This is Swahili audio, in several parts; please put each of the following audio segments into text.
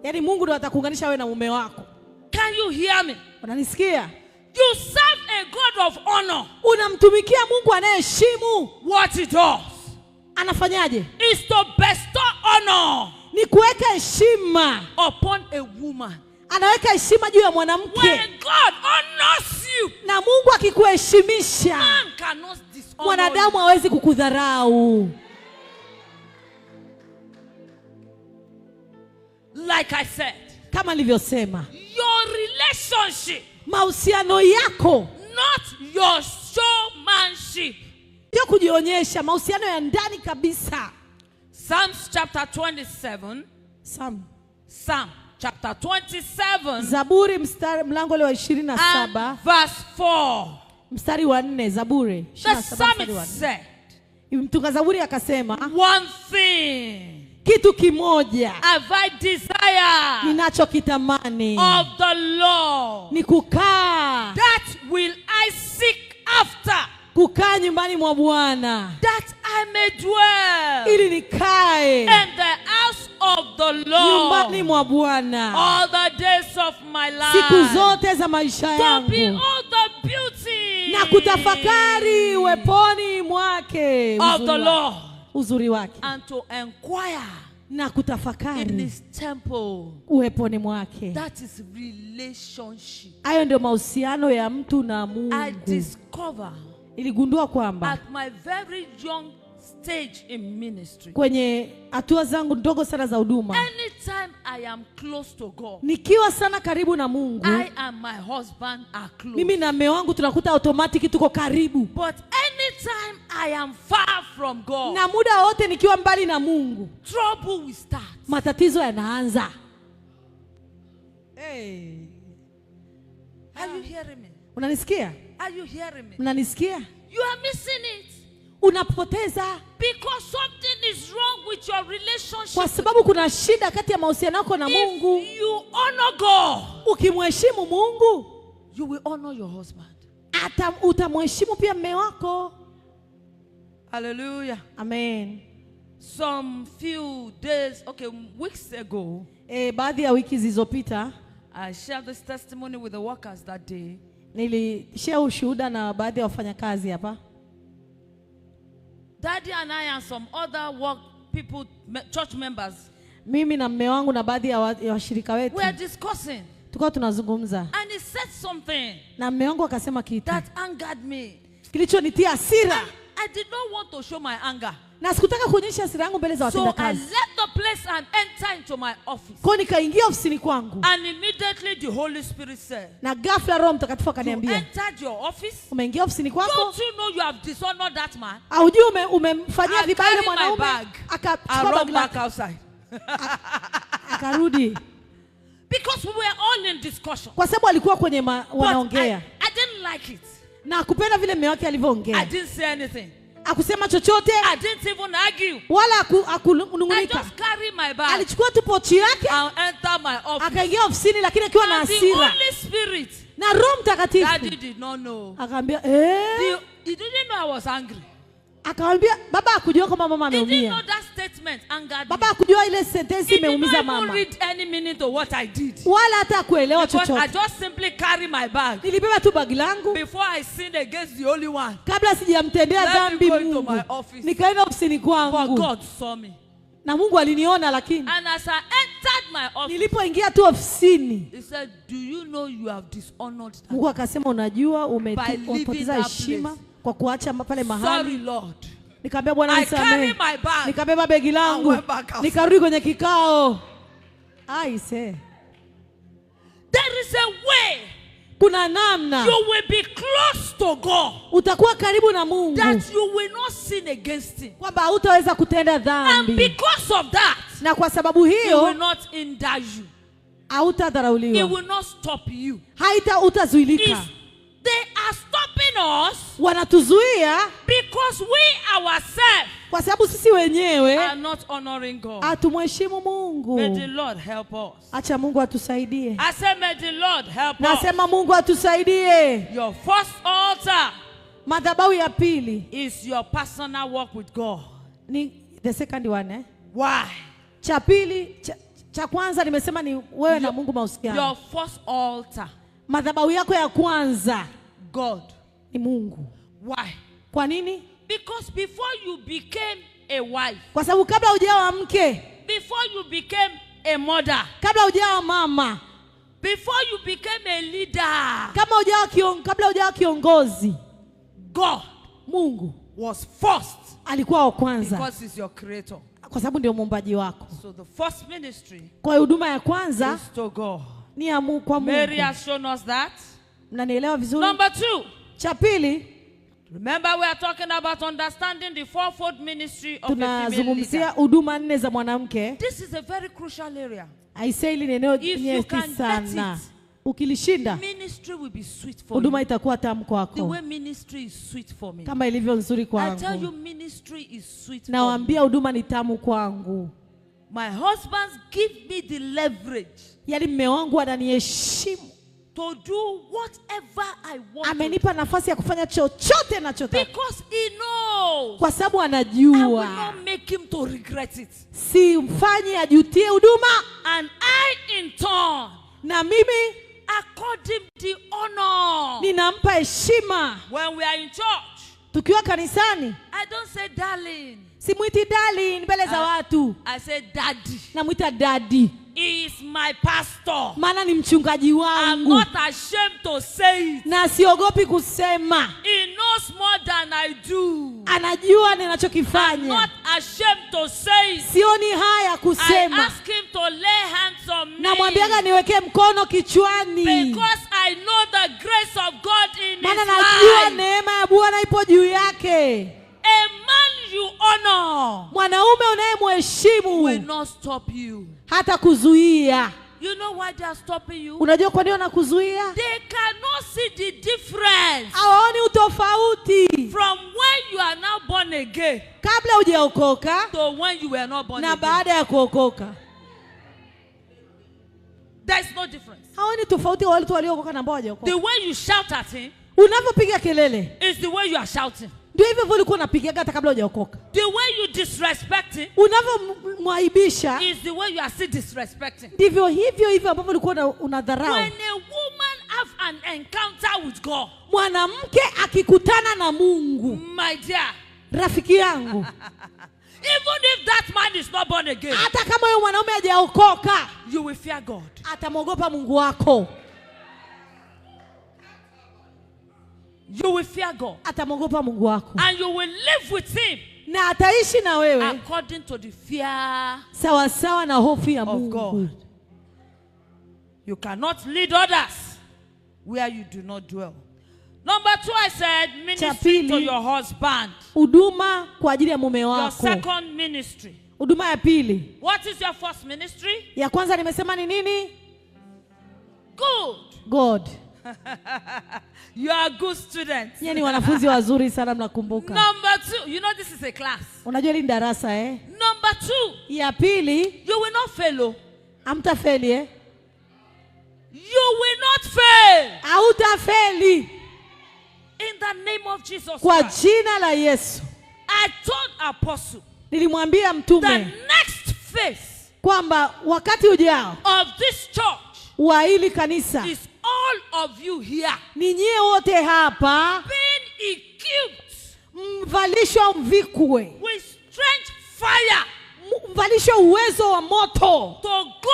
Yaani Mungu ndiye atakuunganisha wewe na mume wako. Can you hear me? Unanisikia? You serve a God of honor. Unamtumikia Mungu anayeheshimu. What he does anafanyaje? Is to bestow honor. Ni kuweka heshima upon a woman. Anaweka heshima juu ya mwanamke. When God honors you, na Mungu akikuheshimisha, man cannot dishonor mwanadamu hawezi kukudharau. Like I said, kama nilivyosema, your relationship, mahusiano yako, not your showmanship, sio kujionyesha, mahusiano ya ndani kabisa. Psalms chapter 27. Psalm chapter 27. Zaburi mlango wa 27. Verse 4. Mstari wa 4, Zaburi 27 The psalmist said, mtunga Zaburi akasema, one thing kitu kimoja have I desire ninachokitamani of the Lord, ni kukaa, that will I seek after, kukaa nyumbani mwa Bwana, that I may dwell ili nikae in the house of the Lord nyumbani mwa Bwana all the days of my life, siku zote za maisha to yangu, behold the beauty na kutafakari uweponi mwake, of the Lord, uzuri wake, and to inquire na in kutafakari his temple. uweponi mwake. That is relationship. Hayo ndio mahusiano ya mtu na Mungu. I discover Iligundua kwamba at my very young stage in ministry, kwenye hatua zangu ndogo sana za huduma, anytime I am close to God, nikiwa sana karibu na Mungu, I and my husband are close. mimi na mume wangu tunakuta automatic tuko karibu. But anytime I am far from God, Na muda wote nikiwa mbali na Mungu, trouble will start. matatizo yanaanza. Hey. Are you hearing me? Unanisikia? Are you hearing me? Mnanisikia? You are missing it. Unapoteza Because something is wrong with your relationship. kwa sababu kuna shida kati ya mahusiano yako na Mungu. If you honor God, Ukimheshimu Mungu, you will honor your husband. utamheshimu pia mume wako. Hallelujah. Amen. Some few days, weeks ago, Baadhi ya wiki zilizopita I shared this testimony with the workers that day. nilishare ushuhuda na baadhi ya wafanyakazi hapa. Daddy and I and some other church members, Mimi na mume wangu na baadhi ya washirika wetu we are discussing. tulikuwa tunazungumza, And he said something na mume wangu akasema kitu that angered me. kilichonitia hasira, I did not want to show my anger. na sikutaka kuonyesha hasira yangu mbele za So I watendakazi. left the place and entered into my office. Kwa nikaingia ofisini kwangu, And immediately the Holy Spirit said, na ghafla Roho Mtakatifu you akaniambia, entered your office. umeingia ofisini kwako, Don't you know you have dishonored that man? haujui umemfanyia I vibaya carried my mwanaume. bag. I Akachukua ran bagi back lake outside. akarudi, Because we were all in discussion. kwa sababu alikuwa kwenye But wanaongea, I didn't like it. na kupenda vile mume wake I alivyoongea. didn't say anything. Akusema chochote I didn't even argue. wala I akunungunika. just carried my bag Alichukua tu pochi yake and entered my office. akaingia ofisini, lakini akiwa na And the hasira, Holy Spirit, na Roho Mtakatifu Daddy did not know. akaambia He didn't know I was angry. akamwambia baba akujua kama mama He didn't know ameumia. that statement angered me. Baba akujua ile sentensi He did not imeumiza even mama, read any meaning to what I did. wala hata kuelewa Because I chochote. just simply carry my bag Nilibeba tu bagi langu before I sinned against the only one. kabla sijamtendea Let me dhambi go into Mungu. my office. Nikaenda ofisini For kwangu, God saw me. na Mungu aliniona, lakini And as I entered my office, nilipoingia tu ofisini, he said, do you know you have dishonored that? Mungu akasema, unajua By leaving umepoteza that heshima place. kwa kuacha pale Sorry, mahali. Lord. Nikamwambia Bwana I carry nisamehe. my bag. Nikabeba begi langu, went back outside. nikarudi kwenye kikao. Aise, There is a way kuna namna you will be close to God utakuwa karibu na Mungu that you will not sin against him. kwamba hautaweza kutenda And dhambi, because of that, na kwa sababu he will hiyo not hinder you. He hautadharauliwa, will not stop you. utazuilika. They are stopping us Wanatuzuia because we ourselves kwa sababu sisi wenyewe are not honoring God. hatumheshimu Mungu. May the Lord help us. Acha Mungu atusaidie. I say, may the Lord help us. Nasema Mungu atusaidie. Your first altar Madhabahu ya pili is your personal walk with God. ni the second one Why? cha pili Cha kwanza nimesema ni wewe na Mungu mahusiano. Your first altar. Madhabahu yako ya kwanza God. ni Mungu. Why? Kwa nini? Because before you became a wife, Kwa sababu kabla hujawa mke, before you became a mother, kabla hujawa mama, before you became a leader, kabla hujawa kiongozi, God, Mungu was first. alikuwa wa kwanza. Because he's your creator. Kwa sababu ndio muumbaji wako. So the first ministry Kwa huduma ya kwanza is to God. ni ya Mungu, kwa Mungu. Mary has shown us that. Mnanielewa vizuri? Number 2. Cha pili, Remember we are talking about understanding the fourfold ministry of a female tunazungumzia leader. huduma 4 za mwanamke. This is a very crucial area. Hili ni eneo If you nyeti can get sana. it, Ukilishinda, ministry will be sweet for huduma you. itakuwa tamu The kwako way ministry is sweet for me. kama ilivyo nzuri I tell you, kwangu. ministry is sweet for me. Nawaambia huduma ni tamu kwangu. My husband give me the leverage Yaani mume wangu ananiheshimu. to do whatever I want. Amenipa nafasi ya kufanya chochote nachotaka. Because he knows. Kwa sababu I will anajua. not make him to regret it. Simfanyi ajutie huduma. And I in turn, Na mimi accord him the honor. ninampa heshima. When we are in church, Tukiwa kanisani, I don't say darling. simwiti darling mbele za watu. I say daddy. Namwita daddy. He is my pastor. Maana ni mchungaji I'm wangu. not ashamed to say it. Na siogopi kusema. He knows more than I do. Anajua I'm ninachokifanya. not ashamed to say it. Sioni haya I kusema. ask him to lay hands on me. Namwambiaga niweke mkono kichwani. Because I know the grace of God in his Maana najua life. neema ya Bwana ipo juu yake. A man you honor Mwanaume unayemheshimu will not stop you. hata kuzuia. You know why they are stopping you? Unajua kwa nini wanakuzuia? They cannot see the difference Hawaoni utofauti from when you are now born again kabla hujaokoka to when you were not born na again. baada ya kuokoka. There is no difference. Hawaoni tofauti wa wale waliookoka na ambao hawajaokoka. The way you shout at him Unapopiga kelele is the way you are shouting. ndio hivyo ulikuwa unapigaga hata kabla hujaokoka. The way you disrespect him Unavyomwaibisha is the way you are still disrespecting. ndivyo hivyo ambavyo ulikuwa unadharau. When a woman have an encounter with God, Mwanamke akikutana na Mungu, my dear, rafiki yangu, even if that man is not born again, hata kama huyo mwanaume hajaokoka, you will fear God. atamwogopa Mungu wako. You will fear God. Atamwogopa Mungu wako. And you will live with him Na ataishi na wewe according to the fear sawa sawa na hofu ya of Mungu. God. You cannot lead others where you do not dwell. Number 2, I said, ministry to your husband. Huduma kwa ajili ya mume Your wako. second ministry. Huduma ya pili. What is your first ministry? Ya kwanza nimesema ni nini? Good. God. You are good students. Nyinyi ni wanafunzi wazuri sana mnakumbuka. Number 2, you know this is a class. Unajua hili ni darasa Number 2, Ya pili, you will not fail. hamtafeli You will not fail. Hautafeli In the name of Jesus kwa Christ. jina la Yesu. I told Apostle, Nilimwambia the mtume next phase kwamba wakati ujao of this church wa hili kanisa is all of you here ni nyie wote hapa being equipped mvalishwa mvikwe, with strength fire mvalishwa uwezo wa moto to go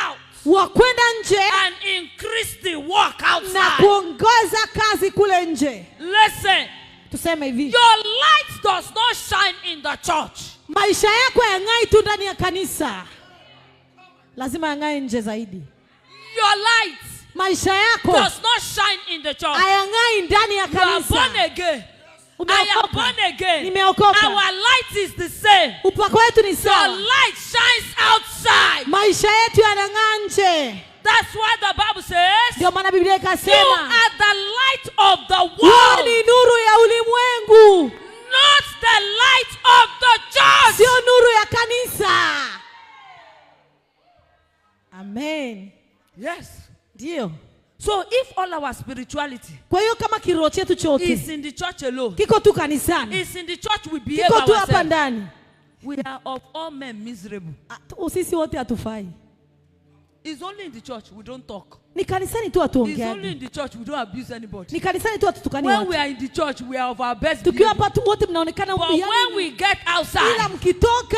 out wa kwenda nje and increase the work na outside. kuongoza kazi kule nje. Listen, Tuseme hivi, your light does not shine in the church. maisha yako yang'ai tu ndani ya kanisa, lazima yang'ai nje zaidi. Your light Maisha yako does not shine in the church. hayang'ai ndani ya You are born kanisa. again. I am born again. Nimeokoka. Our light is the same. Upako wetu ni Your sawa, light shines outside. maisha yetu yanang'aa nje. That's why the Bible says, Ndio maana Biblia you ikasema are the light of the wewe world, ni nuru ya ulimwengu, not the light of the church. sio nuru ya kanisa. Amen. Yes. Ndio. So if all our spirituality Kwa hiyo kama kiroho chetu is chote in the church alone, kiko tu kanisani, is in the church we behave kiko tu hapa ourselves, ndani, we are of all men miserable. sisi wote hatufai. It's only in the church we don't talk. Ni kanisani tu It's only hatuongeagi. in the church we don't abuse anybody. Ni kanisani tu hatutukani When watu. we are in the church, we are of our best Tukiwa behavior. hapa tu wote mnaonekana But when we get ila outside, mkitoka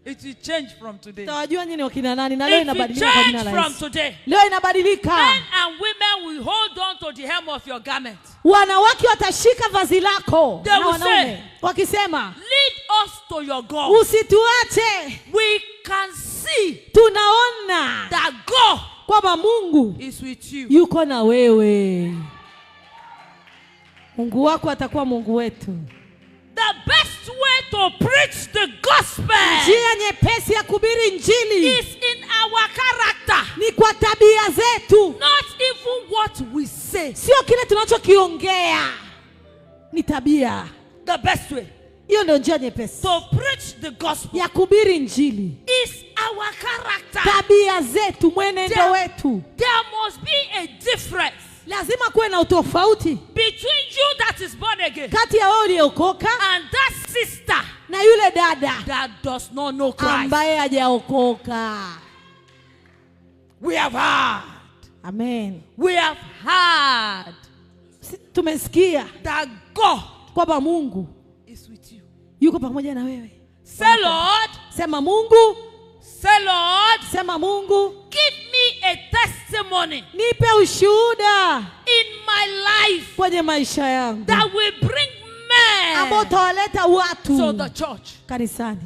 it will change from today. tawajua nyinyi wakina nani, na leo It will inabadilika kwa jina change la from Yesu. today. Leo inabadilika. Men and women will hold on to the hem of your garment. Wanawake watashika vazi lako They na will wanaume say, wakisema, lead us to your God. usituache. We can see Tunaona that God kwamba Mungu is with you. yuko na wewe. Mungu wako atakuwa Mungu wetu. The best way to preach the gospel Njia nyepesi ya kuhubiri Injili is in our character, ni kwa tabia zetu, not even what we say. sio kile tunachokiongea, ni tabia. The best way Hiyo ndio njia nyepesi to preach the gospel ya kuhubiri Injili. is our character. Tabia zetu, mwenendo wetu. There must be a difference Lazima kuwe na utofauti between you that is born again kati ya wewe uliokoka and that sister na yule dada that does not know Christ. ambaye hajaokoka. We have heard. Amen. We have heard Tumesikia that God kwamba Mungu is with you. yuko pamoja na wewe. Say, Lord, Sema Mungu, say, Lord, sema Mungu, give me a testimony nipe ushuhuda in my life kwenye maisha yangu that will bring ambao men utawaleta to watu the church. kanisani.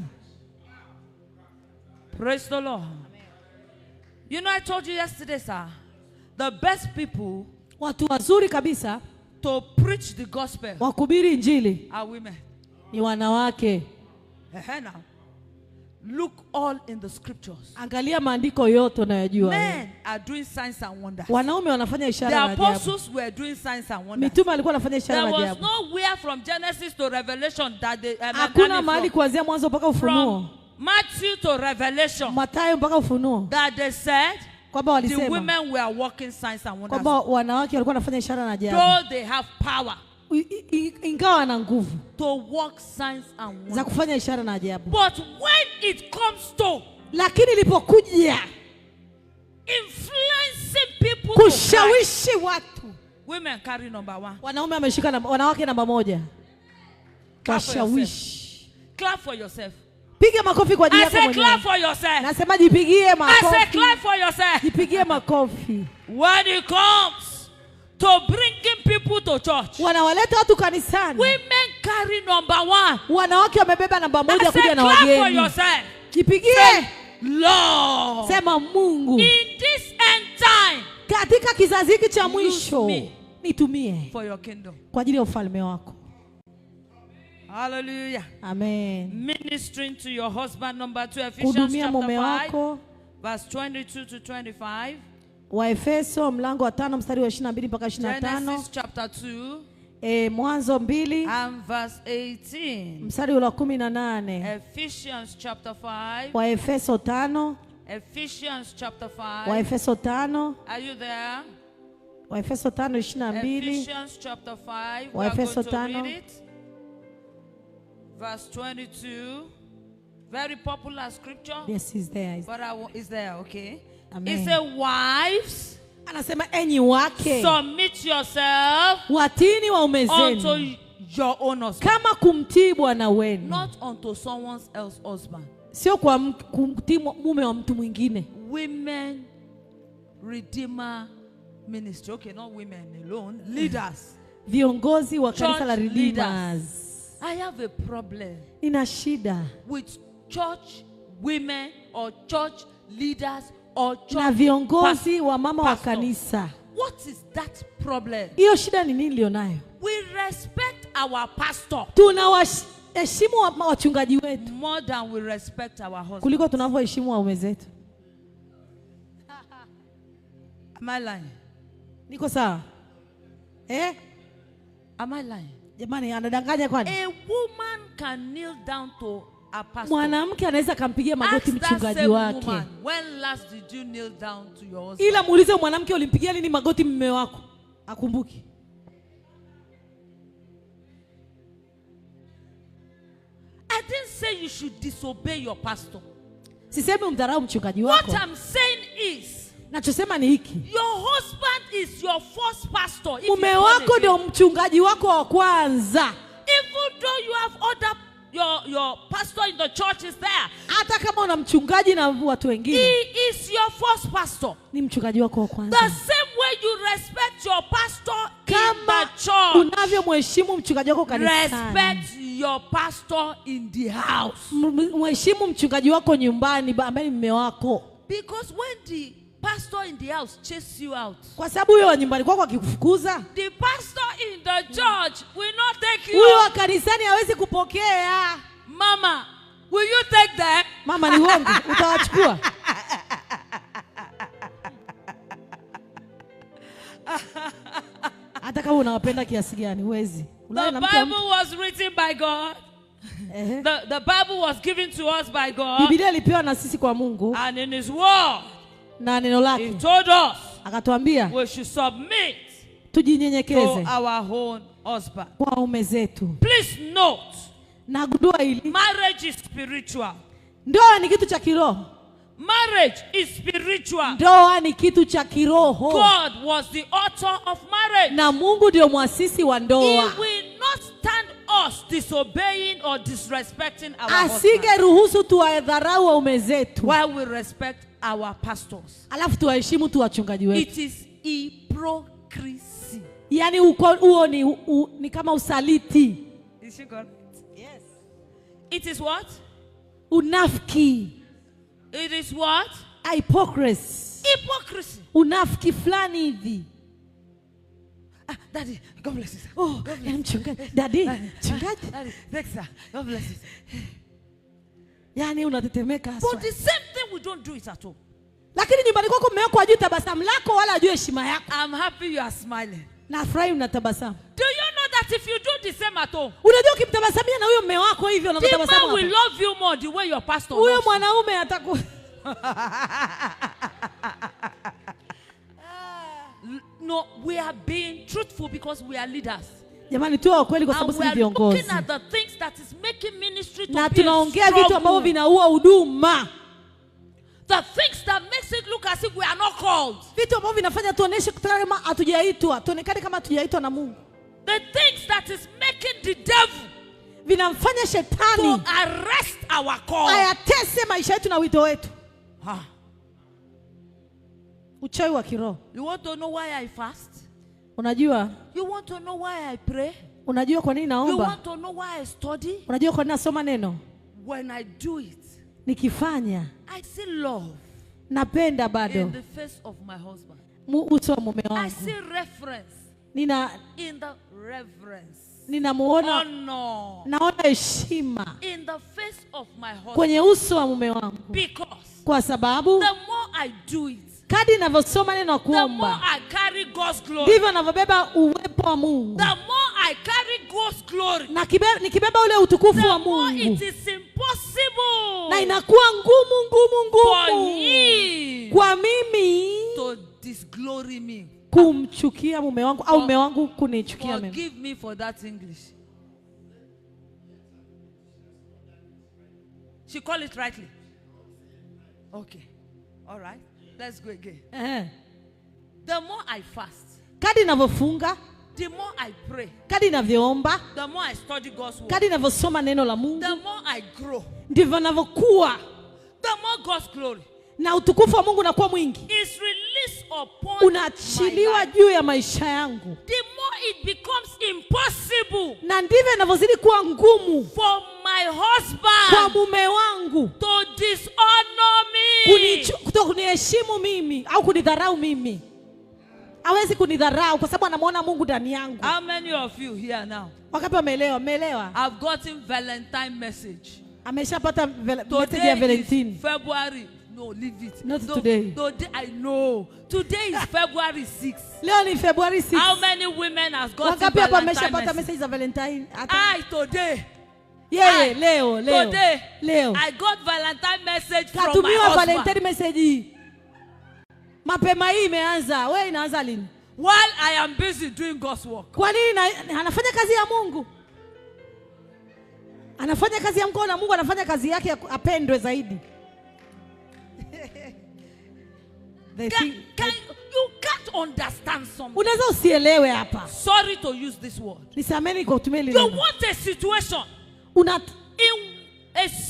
Praise the Lord. You know, I told you yesterday, sir, the best people Watu wazuri kabisa to preach the gospel wa kuhubiri Injili are women. ni wanawake. Now, look all in the scriptures. Angalia maandiko yote unayojua. Men are doing signs and wonders. Wanaume wanafanya The ishara na ajabu. apostles were doing signs and wonders. Mitume alikuwa anafanya ishara There na was ajabu. nowhere from Genesis to Revelation that they Hakuna mahali kuanzia mwanzo mpaka Ufunuo, from Matthew to Revelation Mathayo mpaka Ufunuo, that they said kwamba the walisema women were working signs and wonders. kwamba wanawake walikuwa wanafanya ishara na ajabu, Though they have power ingawa wana nguvu to work signs and za wonders. kufanya ishara na ajabu. But when it comes to Lakini ilipokuja influencing people to Christ, kushawishi watu, women carry number one. wanaume wameshika wanawake namba moja. Clap for Washawishi. Clap for yourself. Piga makofi kwa ajili I yako say clap mwenyewe. for yourself. Nasema jipigie I say makofi. clap for yourself. Jipigie makofi. When it comes to bringing people to church, Wanawaleta watu kanisani. women carry number one. Wanawake wamebeba namba I moja say kuja na clap for wageni. yourself. Jipigie. Lord, Sema Mungu, in this end time, katika kizazi hiki cha use mwisho me nitumie for your kingdom. kwa ajili ya ufalme wako. Hallelujah. Amen. Ministering to your husband, number 2, Ephesians Kuhudumia chapter mume 5, wako, verse 22 to 25. Waefeso mlango wa 5 mstari wa 22 mpaka 25. Genesis chapter 2 Mwanzo 2 and verse 18. mstari wa 18. Ephesians chapter 5. Waefeso 5. Ephesians chapter 5. Waefeso 5. Are you there? Waefeso 5:22. Ephesians chapter 5. We are Waefeso going to 5. read it. Verse 22. Very popular scripture. Yes, is there. But is there, okay? Amen. It says, wives, Anasema enyi wake, submit yourself watini waume unto zenu your own husband, kama kumtii bwana wenu, not unto someone else's husband. sio kwa kumtii mume wa mtu mwingine. Women Redeemer Ministry. Okay, not women alone. Leaders. Viongozi wa kanisa la Church Redeemers. I have a problem Nina shida with church women or church leaders or church na viongozi wa mama wa pastor. kanisa. What is that problem? Hiyo shida ni nini nilionayo? We respect our pastor Tunawaheshimu wachungaji wetu more than we respect our husband. kuliko tunavyoheshimu waume zetu. Am I lying? Niko sawa? Am I lying? Jamani, anadanganya kwani? A woman can kneel down to a pastor. Mwanamke anaweza kampigia magoti Ask that mchungaji same wake. woman, when last did you kneel down to your husband? Ila muulize mwanamke, ulimpigia lini magoti mume wako? Akumbuki. I didn't say you should disobey your pastor. Sisemi umdharau mchungaji What wako. I'm saying Nachosema ni hiki. Your husband is your first pastor. Mume wako ndio mchungaji wako wa kwanza. Even though you have other your pastor in the church is there. Hata kama una mchungaji na watu wengine. He is your first pastor. Ni mchungaji wako wa kwanza. The same way you respect your pastor kama in the church. Unavyomheshimu mchungaji wako kanisani. Respect your pastor in the house. Mheshimu mchungaji wako nyumbani ambaye ni mume wako. Because when the pastor in the house chase you out. Kwa sababu huyo wa nyumbani kwako akikufukuza. The pastor in the church will not take you. Huyo wa kanisani hawezi kupokea. Mama, will you take them? Mama ni uongo, utawachukua. Hata kama unawapenda kiasi gani huwezi. The Bible was written by God. The Bible was given to us by God. Biblia ilipewa na sisi kwa Mungu. And in his word, na neno lake, he told us, akatuambia we should submit tujinyenyekeze to our own husband. Kwa waume zetu. Please note, nagundua hili. Marriage is spiritual. Ndoa ni kitu cha kiroho. Marriage is spiritual. Ndoa ni kitu cha kiroho. God was the author of marriage. Na Mungu ndio muasisi wa ndoa. He will not stand us disobeying or disrespecting our husband. Asingeruhusu tuwadharau waume zetu. While we respect our pastors. Alafu tuwaheshimu tu wachungaji wetu. It is hypocrisy. Yani huo ni kama usaliti. Is she correct? Yes. It is what? Unafiki. It is what? Hypocrisy. Hypocrisy. Unafiki fulani hivi. Daddy, God bless you. Oh, God bless you. Daddy, mchungaji. Daddy, thanks sir. God bless you. Yani unatetemeka haswa. But the same thing we don't do it at all. Lakini nyumbani kwako mume wako hajui tabasamu lako wala hajui heshima yako. I'm happy you are smiling. Nafurahi unatabasamu. Do you know that if you do the same at home? Unajua ukimtabasamia na huyo mume wako hivyo unatabasamu. The man will love you more the way your pastor. Huyo mwanaume ataku No, we are being truthful because we are leaders. Jamani tuwe kweli kwa sababu sisi viongozi. Looking at the things that is making ministry to na be tunaongea vitu ambavyo vinaua huduma. The things that makes it look as if we are not called. Vitu ambavyo vinafanya tuoneshe kama hatujaitwa, tuonekane kama hatujaitwa na Mungu. The things that is making the devil vinamfanya shetani to arrest our call. Ayatese maisha yetu na wito wetu. Uchawi wa kiroho. You want to know why I fast? Unajua? You want to know why I pray? Unajua kwa nini naomba? You want to know why I study? Unajua kwa nini nasoma neno? When I do it, nikifanya, I see love. Napenda bado. In the face of my husband. Uso wa mume wangu. I see reference. In the reverence. Ninamuona. Honor. Naona heshima. In the face of my husband. Kwenye uso wa mume wangu. Because kwa sababu the more I do it, kadri ninavyosoma neno na kuomba, the more I carry God's glory. Ndivyo ninavyobeba uwepo wa Mungu. The more I carry God's glory. Na nikibeba ule utukufu wa Mungu. The more it is impossible. Na inakuwa ngumu for him kwa mimi to disglory me. Kumchukia mume wangu au mume wangu kunichukia mimi. Forgive me for that English. She call it rightly. Okay. All right. Let's go again. The more I fast, kadri ninavyofunga, the more I pray, kadri ninavyoomba, the more I study God's word, kadri ninavyosoma neno la Mungu, the more I grow, ndivyo ninavyokuwa, the more God's glory na utukufu wa Mungu unakuwa mwingi, is released upon unaachiliwa juu ya maisha yangu. The more it becomes impossible, na ndivyo inavyozidi kuwa ngumu for my husband, kwa mume wangu, to dishonor me, kuniheshimu mimi au kunidharau mimi. Hawezi kunidharau kwa sababu anamuona Mungu ndani yangu. How many of you here now? Wakapi wameelewa? I've gotten Valentine message. Ameshapata message ya Valentine. February. No, leave it. Not today. Today I know. Today is February 6th. Leo ni February 6th. How many women has gotten Valentine? Wakapi ameshapata message za Valentine? Today. Yeah, leo. Today. Leo. I got Valentine message from my husband. Valentine message. Mapema hii imeanza. Wewe inaanza lini? While I am busy doing God's work. Kwa nini anafanya kazi ya Mungu? Anafanya kazi ya Mungu na Mungu anafanya kazi yake apendwe zaidi. they think, you can't understand something. unaweza usielewe hapa. Sorry to use this word. Nisameni kwa kutumia hili You neno. want a situation. Una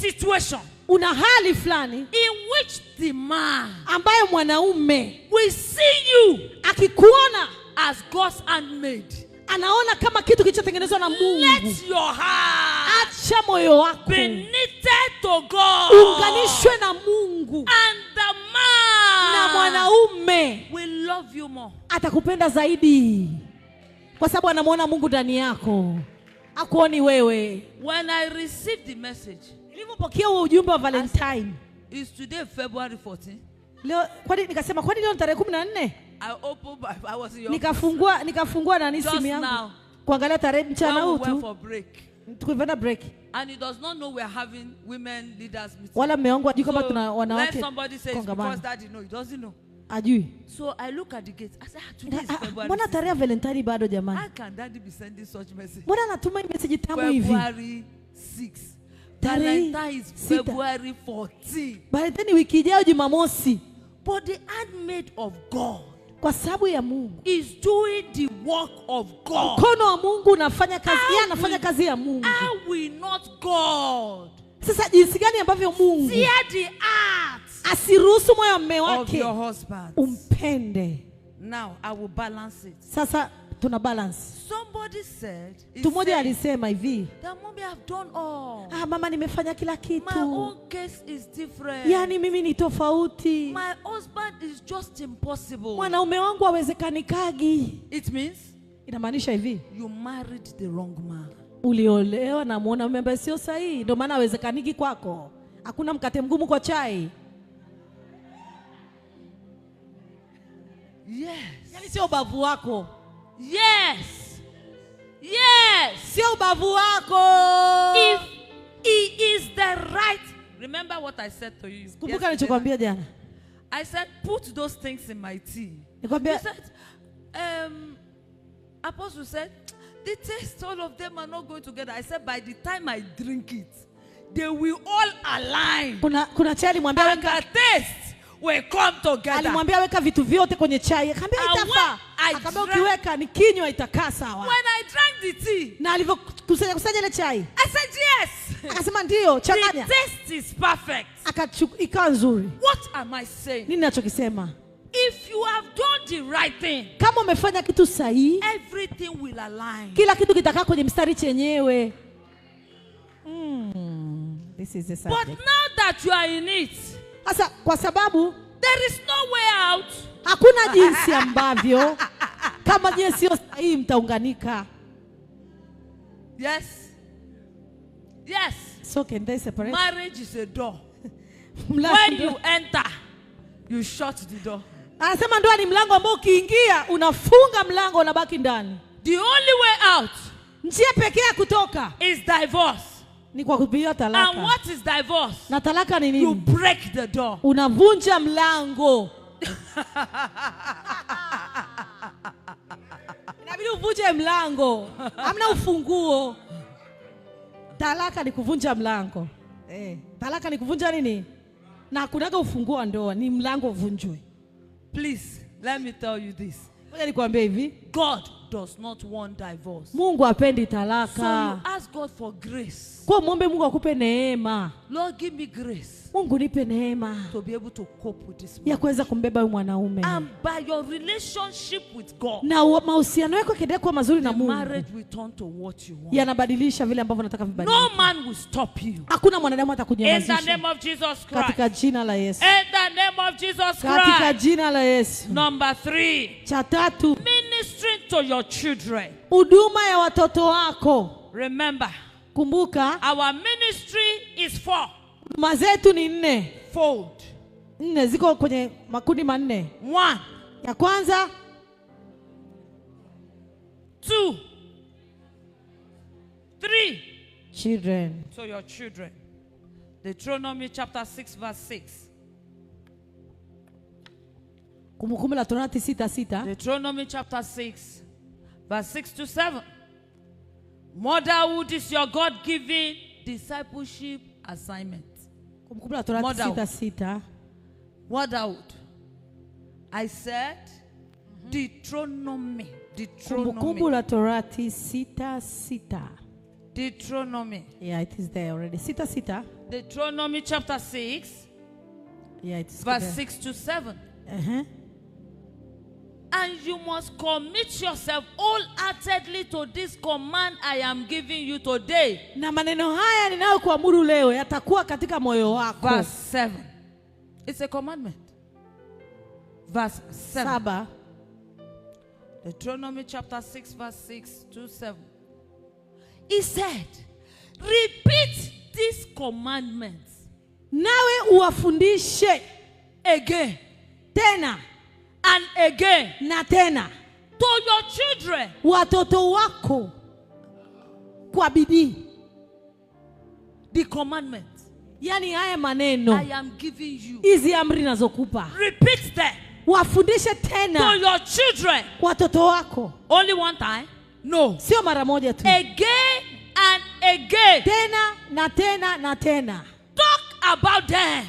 situation una hali fulani in which the man ambayo mwanaume will see you akikuona as God's handmaid. anaona kama kitu kilichotengenezwa na Mungu. Let your heart Acha moyo wako be knitted to God. unganishwe na Mungu, And the na man mwanaume will love you more. atakupenda zaidi kwa sababu anamwona Mungu ndani yako, akuoni wewe. When I received the message, Nilipopokea huo ujumbe wa Valentine, is today February 14? leo nikasema kwani leo ni tarehe 14? I was in your Nikafungua na just simu yangu now. kuangalia tarehe mchana When we huu went tu. for break. Tukienda break. And he does not know we are having women leaders meeting. Wala mume wangu ajui kama So, tuna let wanawake somebody say it's kongamano. because daddy know. He doesn't know. Ajui. So I look at the gate. I said, today is February. Mbona tarehe ya Valentine bado jamani? How can daddy be sending such message? Mbona anatuma message tamu hivi? February 6. Tarehe Valentine is sita. February 14. Valentine wiki ijayo Jumamosi. But the handmaid of God Kwa sababu ya Mungu. is doing the work of God. Mkono wa Mungu unafanya kazi, yeye anafanya kazi ya Mungu. How will not God Sasa jinsi gani ambavyo Mungu tear the heart asiruhusu moyo wa mume of wake your husband? umpende. Now I will balance it. Sasa tuna balance. Somebody said, Mtu mmoja alisema hivi, that mommy have done all. mama nimefanya kila My kitu. own case is different. Yaani mimi ni tofauti. My husband is just impossible. Mwanaume wangu hawezekanikagi. It means Inamaanisha hivi, you married the wrong man. uliolewa na mwanaume ambaye sio sahihi, ndio maana hawezekaniki kwako. Hakuna mkate mgumu kwa chai. Yes. Yaani sio ubavu wako. Yes. Yes. Sio ubavu wako. If he is the right. Remember what I said to you. Kumbuka nilichokuambia jana. I said, put those things in my tea. You Nikwambia said, Apostle said, the taste, all of them are not going together. I said, by the time I drink it, they will all align. kuna chai alimwambia And weka, the taste will come together. alimwambia weka vitu vyote kwenye chai. Akamwambia And itafaa. when I Akamwambia drank- ukiweka ni kinywa itakaa sawa. When I drank the tea, Na alivyokusanya ile chai, I said, yes. akasema ndio, The changanya. taste is perfect. Ikawa nzuri. What am I saying? Nini nachokisema? If you have done the right thing, Kama umefanya kitu sahihi, everything will align. kila kitu kitakaa kwenye mstari chenyewe. This is the But subject. now that you are in it, Sasa kwa sababu there is no way out. hakuna jinsi ambavyo kama je sio sahihi mtaunganika. Yes. Yes. So can they separate? Marriage is a door. Mlango When ndio- you enter, you shut the door. Anasema ndoa ni mlango ambao ukiingia unafunga mlango unabaki ndani. The only way out Njia pekee ya kutoka is divorce. ni kwa kupiga And talaka. what is divorce? Na talaka ni You nini? break the door. Unavunja mlango. Inabidi uvunje mlango. Hamna ufunguo. Talaka ni kuvunja mlango. Talaka ni kuvunja nini? Na hakunaga ufunguo wa ndoa, ni mlango uvunjwe. Please, let me tell you this. Ngoja nikwambie hivi, God does not want divorce. Mungu hapendi So you talaka. ask God for grace. Kwa muombe Mungu akupe neema. Lord, give me grace Mungu nipe neema to be able to cope with this ya man. kuweza kumbeba huyu mwanaume. And by your relationship with God, Na mahusiano yako yakiendelea kuwa mazuri na the Mungu, marriage will turn to what you want. yanabadilisha vile ambavyo nataka No vibadilike. man will stop you. Hakuna mwanadamu In the atakunyamazisha. name of Jesus Christ. Katika jina la Yesu. In the name of Jesus Katika Christ. jina la Yesu. Number 3, Cha tatu, ministering to your children. huduma ya watoto wako. Remember, Kumbuka, our ministry is huduma zetu ni 4. fold. 4 ziko kwenye makundi manne. 1, Ya kwanza, 2, 3. children. To your children. Deuteronomy chapter 6 verse 6. Kumbukumbu la Torati 6:6. Deuteronomy chapter 6 verse 6 to 7. Motherhood is your God-given discipleship assignment. Kumbukumbu la Torati Motherhood. 6:6. Motherhood. I said Deuteronomy. Kumbukumbu la Torati 6:6. Deuteronomy. Yeah, it is there already. 6:6. Deuteronomy chapter 6. Yeah, it is verse there. 6 to 7. Uh-huh. And you must commit yourself wholeheartedly to this command I am giving you today. Na maneno haya ninayokuamuru leo yatakuwa katika moyo wako. Verse 7. It's a commandment. Verse 7. Deuteronomy chapter 6 verse 6 to 7. He said, repeat these commandments. Nawe uwafundishe Again. tena And again. na tena. To your children. Watoto wako kwa bidii. The commandments. Yani haya maneno. I am giving you. Hizi amri nazokupa. Repeat them. Wafundishe tena. To your children. Watoto wako. Only one time? No. Sio mara moja tu. Again and again. Tena na tena na tena. Talk about them.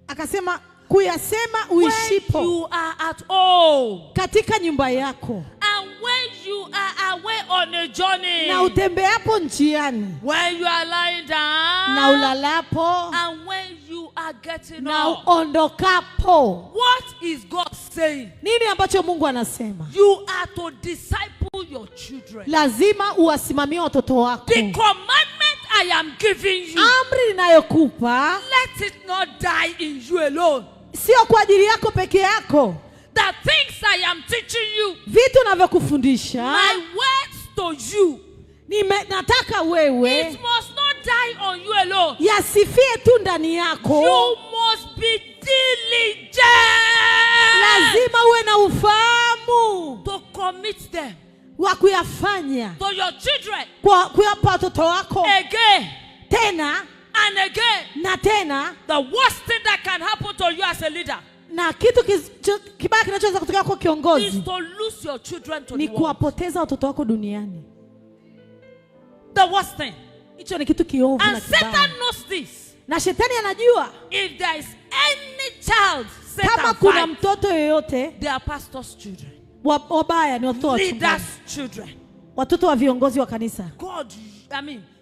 Akasema kuyasema uishipo. When you are at home. Katika nyumba yako. And when you are away on a journey. Na utembeapo njiani. When you are lying down. Na ulalapo. And when you are getting na up. ondokapo. What is God saying? Nini ambacho Mungu anasema? You are to disciple your children. Lazima uwasimamie watoto wako. The commandment I am giving you. Amri ninayokupa. Let it not die in you alone. Sio kwa ajili yako peke yako. The things I am teaching you. Vitu navyokufundisha. My words to you. Nataka wewe. It must not die on you alone. Yasifie tu ndani yako. You must be diligent. Lazima uwe na ufahamu. To commit them. Wa kuyafanya. To your children. Kwa kuyapa watoto wako. Again. Tena. And again. Na tena. The worst thing that can happen to you as a leader. Na kitu kibaya kinachoweza kutokea kwa kiongozi. Is to lose your children to ni the world. kuwapoteza watoto wako duniani. The worst thing. Hicho ni kitu kiovu And na kibaya. Satan knows this. Na shetani anajua. If there is any child, kama kuna mtoto yoyote, they are pastors' children. Wabaya ni watoto wa leaders' children. Watoto wa viongozi wa kanisa.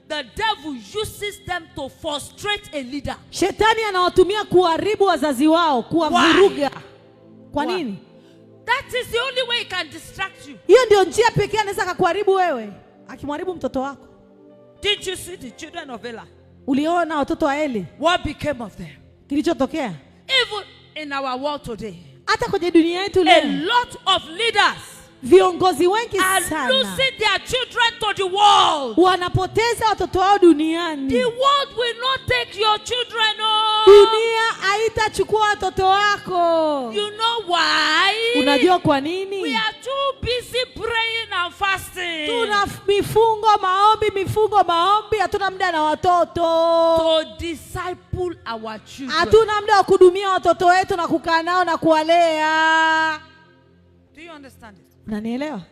The devil uses them to frustrate a leader. Shetani anawatumia kuharibu wazazi wao, kuwavuruga. Kwa nini? That is the only way he can distract you. Hiyo ndio njia pekee anaweza kukuharibu wewe, akimharibu mtoto wako. Did you see the children of Eli? Uliona watoto wa Eli? What became of them? Kilichotokea? Even in our world today. Hata kwenye dunia yetu leo. A lot of leaders viongozi wengi sana are losing their children to the world. Wanapoteza watoto wao duniani. The world will not take your children home. Dunia haitachukua watoto wako. You know why? Unajua kwa nini? We are too busy praying and fasting. Tuna mifungo maombi, hatuna muda na watoto. To disciple our children. Hatuna muda wa kuhudumia watoto wetu na kukaa nao na kuwalea. Do you understand it? Unanielewa?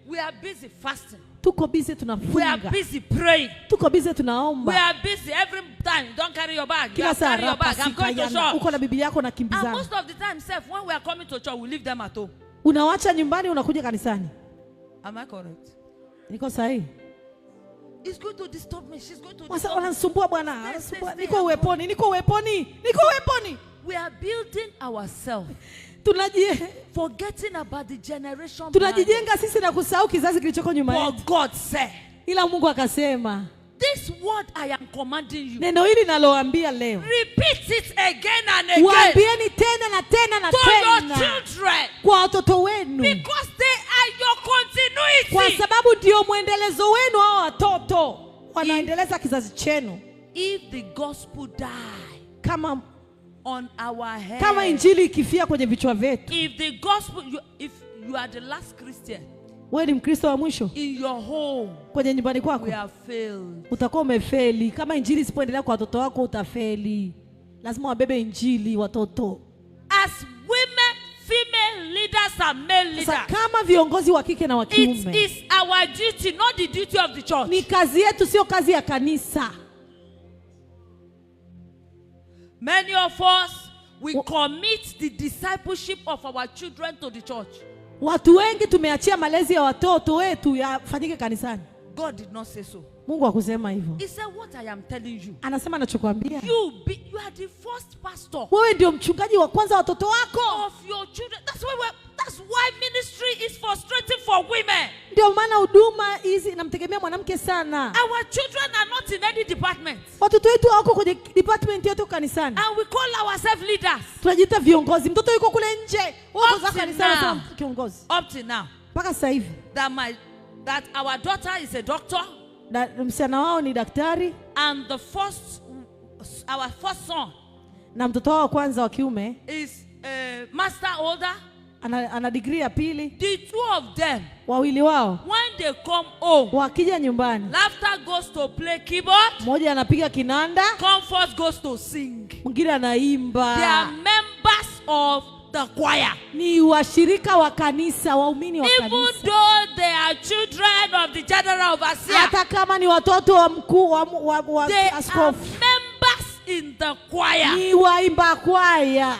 We are busy fasting. Tuko busy tunafunga. We are busy praying. Tuko busy tunaomba. We are busy every time. Don't carry your bag. Kila saa carry your bag. I'm going to church. Uko na Biblia yako nakimbizana. And most of the time, when we are coming to church, we leave them at home. Unawacha nyumbani unakuja kanisani. Am I correct? Niko sahihi? It's going to disturb me. She's going to disturb me. Wanasumbua bwana. Niko uweponi. We are building ourselves. Forgetting about the generation. Tunajijenga sisi na kusahau kizazi kilichoko nyuma yetu. But God said, ila Mungu akasema, this word I am commanding you. Neno hili nalowaambia leo. Repeat it again and again. Waambieni tena na tena na tena. To your children. Kwa watoto wenu. Because they are your continuity. Kwa sababu ndio mwendelezo wenu hao watoto. Wanaendeleza kizazi chenu. If the gospel die. Kama on our head. Kama injili ikifia kwenye vichwa vyetu. If the gospel, if you are the last Christian. Wewe ni Mkristo wa mwisho. In your home. Kwenye nyumbani kwako. We have failed. Utakuwa umefeli. Kama injili isipoendelea kwa watoto wako utafeli. Lazima wabebe injili watoto. As women, female leaders and male leaders. Sasa kama viongozi wa kike na wa kiume. It is our duty, not the duty of the church. Ni kazi yetu, sio kazi ya kanisa. Many of us, we commit the discipleship of our children to the church. Watu wengi tumeachia malezi ya watoto wetu yafanyike kanisani. God did not say so. Mungu hakusema hivyo. He said, what I am telling you. Anasema anachokuambia. You are the first pastor. Wewe ndio mchungaji wa kwanza watoto wako. Of your children. That's why ministry is frustrating for women. Ndio maana huduma hizi inamtegemea mwanamke sana. Our children are not in any department. Watoto wetu wako kwenye department yetu kanisani. And we call ourselves leaders. Tunajiita viongozi. Mtoto yuko kule nje. Wako za kanisani kama kiongozi. Up to now. Mpaka sasa hivi. That our daughter is a doctor. Msichana wao ni daktari. And our first son. Na mtoto wao kwanza wa kiume is a master holder. Ana degree ya pili. The two of them, wawili wao, when they come home, wakija nyumbani, laughter goes to play keyboard, mmoja anapiga kinanda, comfort goes to sing. mwingine anaimba. They are members of the choir. Ni washirika wa kanisa, waumini wa kanisa. Even though they are children of the general overseer, hata kama ni watoto wa mkuu wa they askofu, are members in the choir. ni waimba kwaya.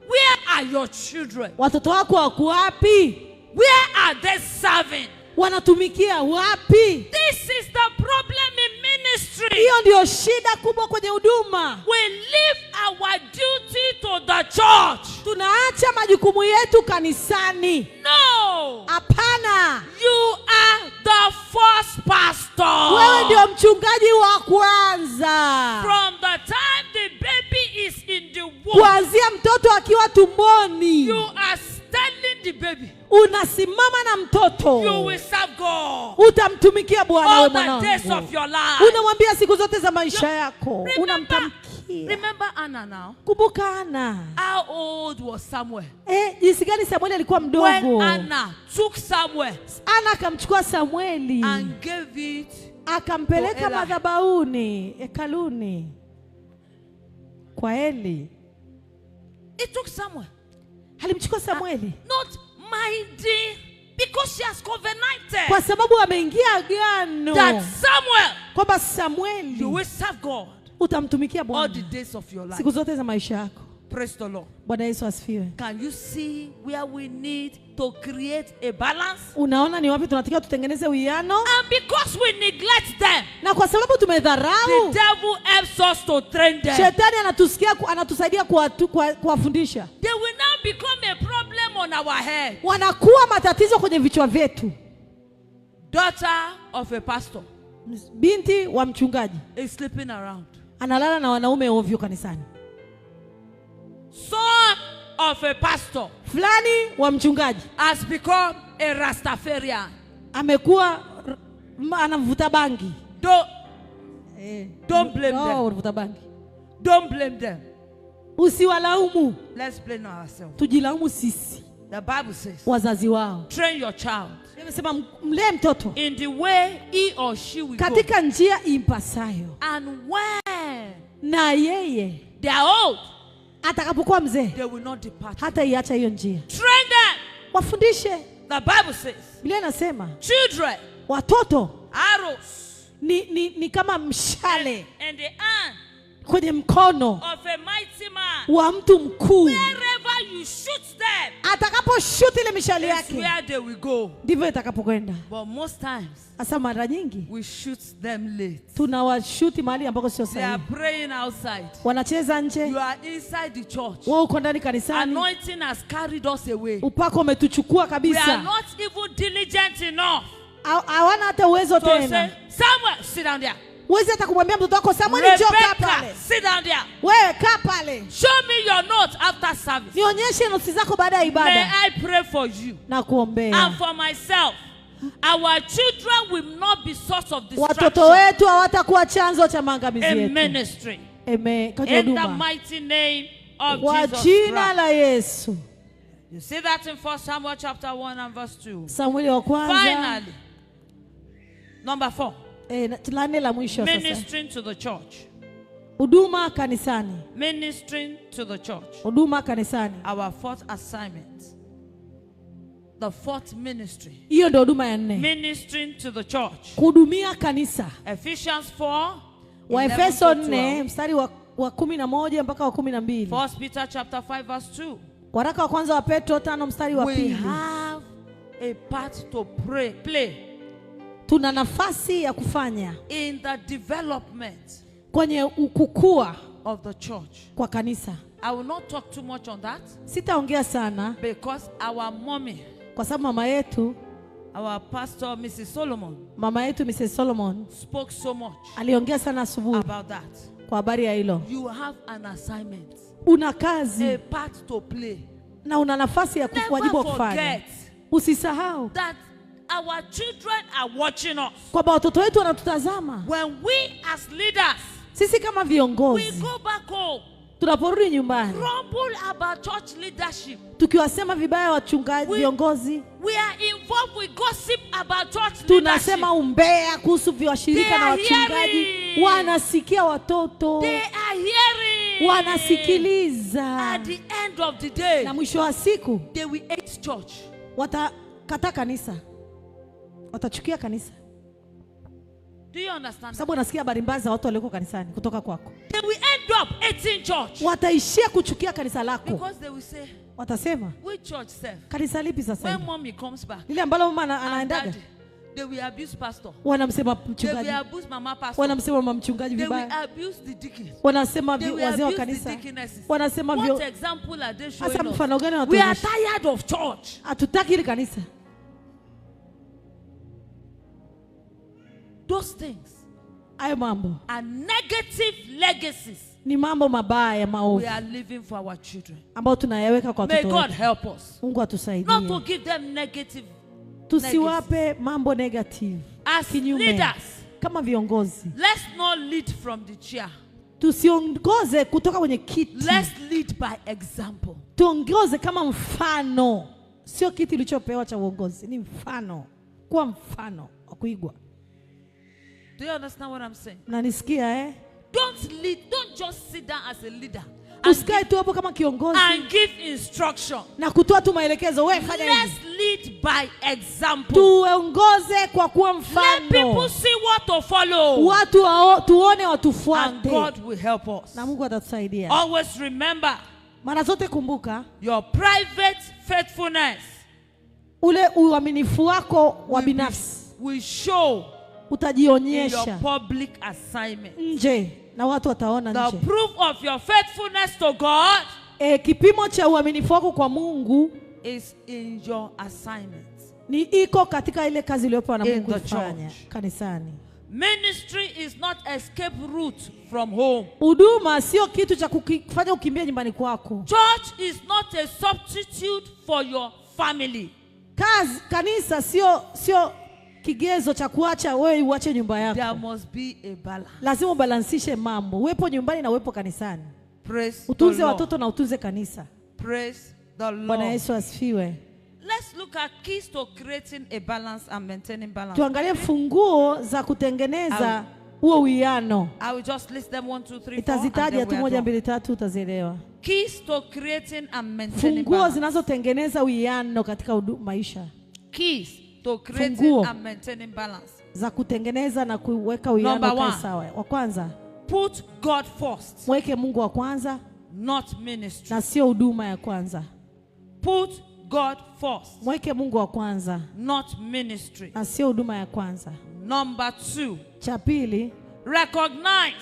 Where are your children? Watoto wako wako wapi? Where are they serving? Wanatumikia wapi? This is the problem in ministry. Hiyo ndio shida kubwa kwenye huduma. We leave our duty to the church. Tunaacha majukumu yetu kanisani. No. Hapana. You are the first pastor. Wewe ndio mchungaji wa kwanza. From the time the baby is in the womb, kuanzia mtoto akiwa tumboni, you are telling the baby, unasimama na mtoto, you will serve God. Utamtumikia Bwana wewe mwanangu. All the days of your life. Unamwambia siku zote za maisha yako. Unamtamkia. Remember Anna now? Kumbuka Anna. How old was Samuel? Jinsi gani Samueli alikuwa mdogo. When Anna took Samuel, Anna akamchukua Samueli and gave it, akampeleka madhabahuni, hekaluni kwa Eli. It took Samuel. Alimchukua Samueli. Not minding, because she has covenanted. Kwa sababu ameingia agano. That Samuel, kwamba Samueli, you will serve God. Utamtumikia Bwana. All the days of your life. Siku zote za maisha yako. Praise the Lord. Bwana Yesu asifiwe. Can you see where we need to create a balance? Unaona ni wapi tunatakiwa tutengeneze uwiano? And because we neglect them, na kwa sababu tumedharau, the devil helps us to train them. Shetani anatusaidia kuwafundisha. They will now become a problem on our head. Wanakuwa matatizo kwenye vichwa vyetu. Daughter of a pastor, binti wa mchungaji, is sleeping around. Analala na wanaume ovyo kanisani. Son of a pastor, fulani wa mchungaji, has become a Rastafarian. Amekuwa anavuta bangi. Don't blame them. Anavuta bangi. Don't blame them. Usiwalaumu. Let's blame ourselves. Tujilaumu sisi. The Bible says, wazazi wao, train your child Nimesema mlee mtoto in the way he or she will katika go. njia impasayo. And when na yeye they are old, atakapokuwa mzee, they will not depart. hata iacha hiyo njia. Train them. Wafundishe. The Bible says, Biblia inasema children, watoto arrows, ni kama mshale and the hand kwenye mkono of a mighty man. wa mtu mkuu. Wherever you shoot them, atakaposhuti ile mishale that's yake, where they will go. ndivyo itakapokwenda. But most times, Asa mara nyingi we shoot them late. tunawashuti mahali ambako sio They are sahihi. praying outside. Wanacheza nje. You are inside the church. Wewe uko ndani kanisani. Anointing has carried us away. Upako umetuchukua We are kabisa. not even diligent enough Hawana hata uwezo to say, tena. Samuel, sit down there. Uwezi hata kumwambia mtoto wako Samuel, njoo kaa Rebecca, pale. sit down there. Wewe kaa pale. Show me your note after service. Nionyeshe notisi zako baada ya May ibada. I pray for you Na kuombea. and for myself. Our children will not be source of Watoto distraction wetu hawatakuwa chanzo cha maangamizi in yetu. ministry. Amen. In the mighty name of Kwa Jesus jina Christ. la Yesu. You see that in 1 Samuel chapter 1 and verse 2. Samueli wa kwanza. Finally, number 4. La nne la mwisho sasa. Ministering to the church. Huduma kanisani. Ministering to the church. Huduma kanisani. Our fourth assignment. The fourth ministry. Hiyo ndio huduma ya nne. Ministering to the church. Kuhudumia kanisa. Ephesians 4. Waefeso 4 mstari wa wa 11 mpaka wa 12. 1 Peter chapter 5 verse 2. Waraka wa kwanza wa Petro 5 mstari wa We 2. have a part to play Tuna nafasi ya kufanya in the development kwenye kukua of the church. kwa kanisa. I will not talk too much on that Sitaongea sana because our mommy, kwa sababu mama yetu Mrs. Solomon, mama yetu Mrs. Solomon spoke so much aliongea sana asubuhi about that. kwa habari ya hilo. You have an assignment, Una kazi a part to play. na una nafasi ya Never wajibu wa kufanya. forget Usisahau that our children are watching us. kwamba watoto wetu wanatutazama. When we as leaders, Sisi kama we viongozi go back home, tunaporudi nyumbani grumble about church leadership. tukiwasema vibaya wachungaji, viongozi, We are involved with gossip about church leadership. tunasema umbea kuhusu washirika They na are wachungaji. hearing. Wanasikia watoto, They are hearing. wanasikiliza, At the end of the day, na mwisho wa siku they will hate church. watakataa kanisa, watachukia kanisa, Do you understand? sababu wanasikia habari mbaya za watu walioko kanisani kutoka kwako. They will end up hating church Wataishia kuchukia kanisa lako. because they will say, Watasema, "Which church self? kanisa lipi sasa When hivi? mommy comes back, Lile ambalo mama and anaendaga." daddy, they will abuse pastor. Wanamsema They will mchungaji, abuse mama pastor. wanamsema mama mchungaji They will vibaya, abuse the deacons. wanasema They will wazee wa abuse the kanisa, deaconesses. wanasema What example are they showing hasa us? mfano gani We are wanatuonyesha? tired of church. Hatutaki ile kanisa. Those things Hayo mambo are negative legacies ni mambo mabaya we maovu are living for our children. ambayo tunayaweka kwa May watoto God wetu. help us Mungu not to atusaidie give them negative. tusiwape mambo negative. As Kinyume, leaders, kama viongozi let's not lead from the chair. tusiongoze kutoka kwenye kiti, Let's lead by example. tuongoze kama mfano. Sio kiti ulichopewa cha uongozi, ni mfano. Kuwa mfano wa kuigwa. Do you understand what I'm saying? Mnanisikia eh? Don't lead. Don't just sit down as a leader Usikae tu hapo kama kiongozi and give instruction. na kutoa tu maelekezo, wewe fanya Let's hivi. lead by example. Tuongoze kwa kuwa Let people mfano. see what to follow. Watu tuone, And watufuate. God will help us. Na Mungu atatusaidia. Always remember Mara zote kumbuka your private faithfulness ule uaminifu wako wa binafsi will show in your utajionyesha public assignment. nje na watu wataona The nje. proof of your faithfulness to God Kipimo cha uaminifu wako kwa Mungu is in your assignment. ni iko katika ile kazi iliyopewa na In Mungu the kufanya church. kanisani. Ministry is not escape route from home. Huduma sio kitu cha kufanya ukimbie nyumbani kwako. Church is not a substitute for your family. Kanisa sio kigezo cha kuacha wewe uache nyumba There yako. must be a balance. Lazima ubalansishe mambo. Uwepo nyumbani na uwepo kanisani. Praise Utunze the Lord. watoto na utunze kanisa. Praise the Bwana Lord. Yesu asifiwe. Let's look at keys to creating a balance and maintaining balance. Tuangalie funguo za kutengeneza huo uwiano. I will just list them 1, 2, 3, 4. Itazitaja tu 1, and 2, 3 utazielewa. Keys to creating and maintaining Funguo balance. zinazotengeneza uwiano katika maisha. Keys to creating Funguo and maintaining balance. za kutengeneza na kuweka uwiano Number kae one. sawa. Wa kwanza, Put God first, mweke Mungu wa kwanza not ministry. na sio huduma ya kwanza. Put God first, Mweke Mungu wa kwanza not ministry. na sio huduma ya kwanza. Number 2, Cha pili, recognize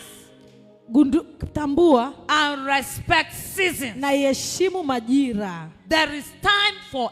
tambua and respect seasons. na iheshimu majira. There is time for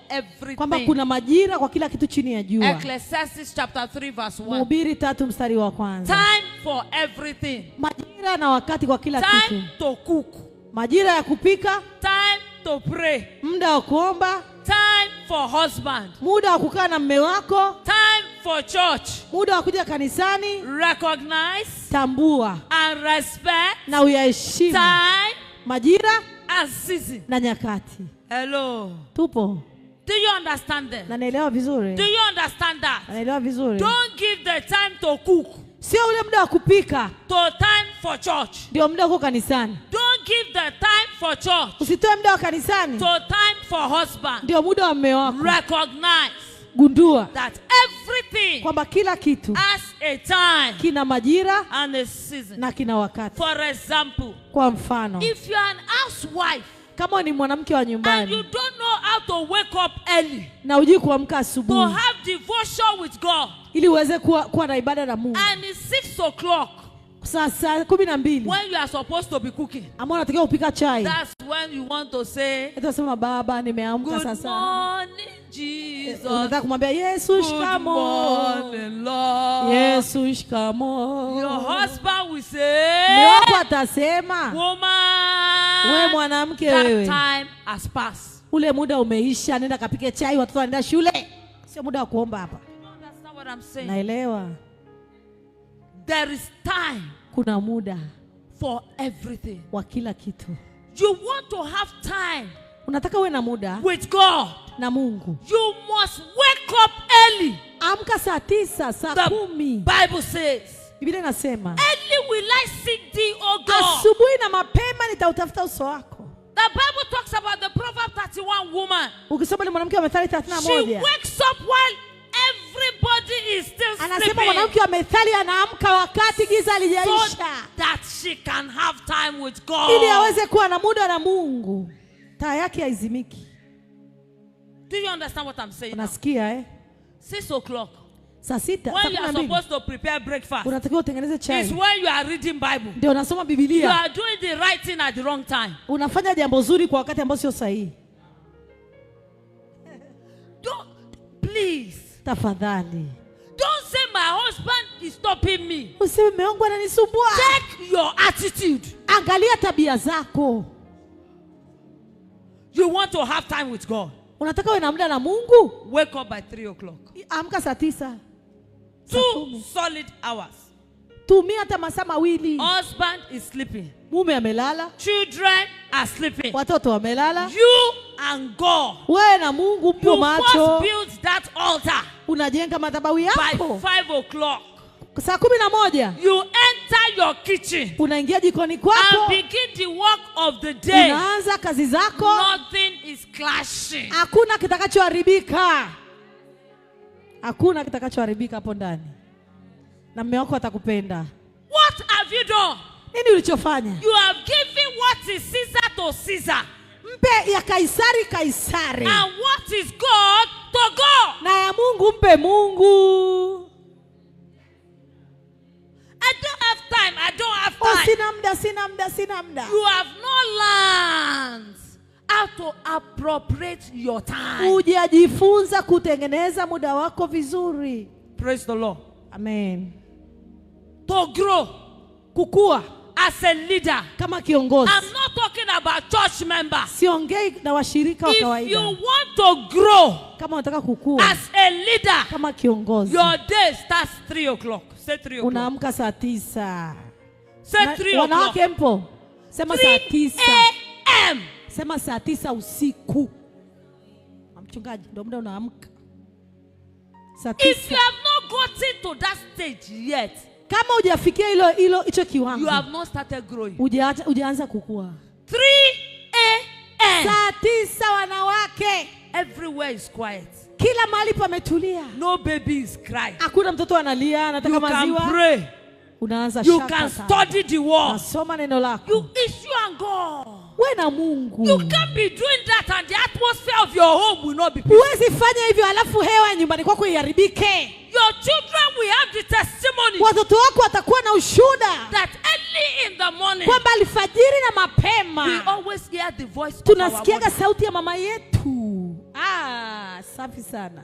Kwamba everything. kuna majira kwa kila kitu chini ya jua. Ecclesiastes chapter 3 verse 1. Mhubiri 3 mstari wa kwanza. Time for everything. Majira na wakati kwa kila Time kitu. to cook. Majira ya kupika, Time to pray. muda wa kuomba, Time for husband. muda wa kukaa na mume wako, Time for church. muda wa kuja kanisani. Recognize Tambua and respect na uyaheshimu time majira and season. na nyakati. Hello. Tupo Do you understand that? na naelewa vizuri. Do you understand that? Naelewa vizuri. Don't give the time to cook Sio ule muda wa kupika to time for church. ndio muda uko kanisani. Don't give the time for church Usitoe muda wa kanisani to time for husband. ndio muda wa mume wako. Recognize Gundua that everything kwamba kila kitu has a time kina majira and a season. na kina wakati. For example, Kwa mfano, if you are an housewife kama ni mwanamke wa and you nyumbani don't know how to wake up early na hujui kuamka to asubuhi have devotion with God, ili uweze kuwa na ibada na Mungu, and it's 6 o'clock saa 12 when you are supposed to be cooking, ambao unatakiwa kupika chai, that's when you want to say, utasema baba nimeamka good sasa. morning Jesus, Unataka kumwambia Yesu good shikamo, morning Lord. Yesu shikamo. Your husband will Mume say, wako atasema, wewe woman, mwanamke that wewe, time has passed. ule muda umeisha, nenda kapike chai, watoto wanaenda shule. Sio muda wa kuomba hapa. You don't understand what I'm saying? Naelewa. There is time Kuna muda for everything. wa kila kitu. You want to have time Unataka uwe na muda with God, na Mungu, you must wake up early. amka saa 9, saa The 10. Bible says, Biblia inasema, early will I seek thee, O God. asubuhi na mapema nitautafuta uso wako. The Bible talks about the Proverb 31 woman. Ukisoma ni mwanamke wa Methali She 31, wakes up while everybody is still anasema sleeping, mwanamke wa Methali anaamka wakati giza so halijaisha, that she can have time with ili God. aweze kuwa na muda na Mungu. Taa yake haizimiki. Do you understand what I'm saying now? Unasikia 6 o'clock, Saa 6, when you saa are 12 supposed to prepare breakfast, unatakiwa utengeneze is chai. when you are reading Bible. Ndio unasoma You Biblia. are doing the right thing at the wrong time. Unafanya jambo zuri kwa wakati ambao sio sahihi. Don't, please, Tafadhali. don't say my husband is stopping me. Useme mume wangu ananisumbua. Check your attitude. Angalia tabia zako. You want to have time with God. Unataka uwe na muda na Mungu? Wake up by 3 o'clock. Amka saa 9. Saa 2 10. solid hours. Tumia hata masaa mawili. Husband is sleeping. Mume amelala, Children are sleeping. watoto wamelala. You and God. Wewe na Mungu mpo You macho. first build that altar Unajenga madhabahu by yako. 5 o'clock. Saa 11 You enter your kitchen unaingia jikoni and kwako. begin the work of the day. Unaanza kazi zako. Nothing is clashing. Hakuna kitakachoharibika. Hakuna kitakachoharibika hapo ndani. Na mume wako atakupenda. What have you done? Nini ulichofanya? You have given what is Caesar to Caesar, Mpe ya Kaisari Kaisari, and what is God to God. na ya Mungu mpe Mungu. I don't have time. I don't have Oh, time. sina muda. You have not learned how to appropriate your time. Hujajifunza kutengeneza muda wako vizuri. Praise the Lord. Amen. To grow Kukua as a leader. kama kiongozi. I'm not talking about church members. Siongei na washirika wa If you kawaida. want to grow Kama unataka kukua as a leader, kama kiongozi, your day starts 3 o'clock. Say 3 o'clock. unaamka saa 9. Say 3 o'clock. Wanawake mpo? Sema saa 3 9. a.m. Sema saa 9 usiku. Mchungaji, ndio muda unaamka. Saa If you 9. have not gotten to that stage yet, Kama hujafikia hicho kiwango, you have not started growing. hujaanza kukua. 3 a.m. Saa 9 wanawake. Everywhere is quiet. Kila mahali pametulia. No baby is crying. Hakuna mtoto analia, anataka You can maziwa. pray. Unaanza You shaka can sana. study the word. Nasoma neno lako. It's you and God. Wewe na Mungu. You can't be doing that and the atmosphere of your home will not be peaceful. Huwezi fanya hivyo alafu hewa nyumbani kwako iharibike. Your children will have the testimony Watoto wako watakuwa na ushuhuda that early in the morning kwamba alfajiri na mapema we always hear the voice of our tunasikiaga mother. sauti ya mama yetu. Safi sana.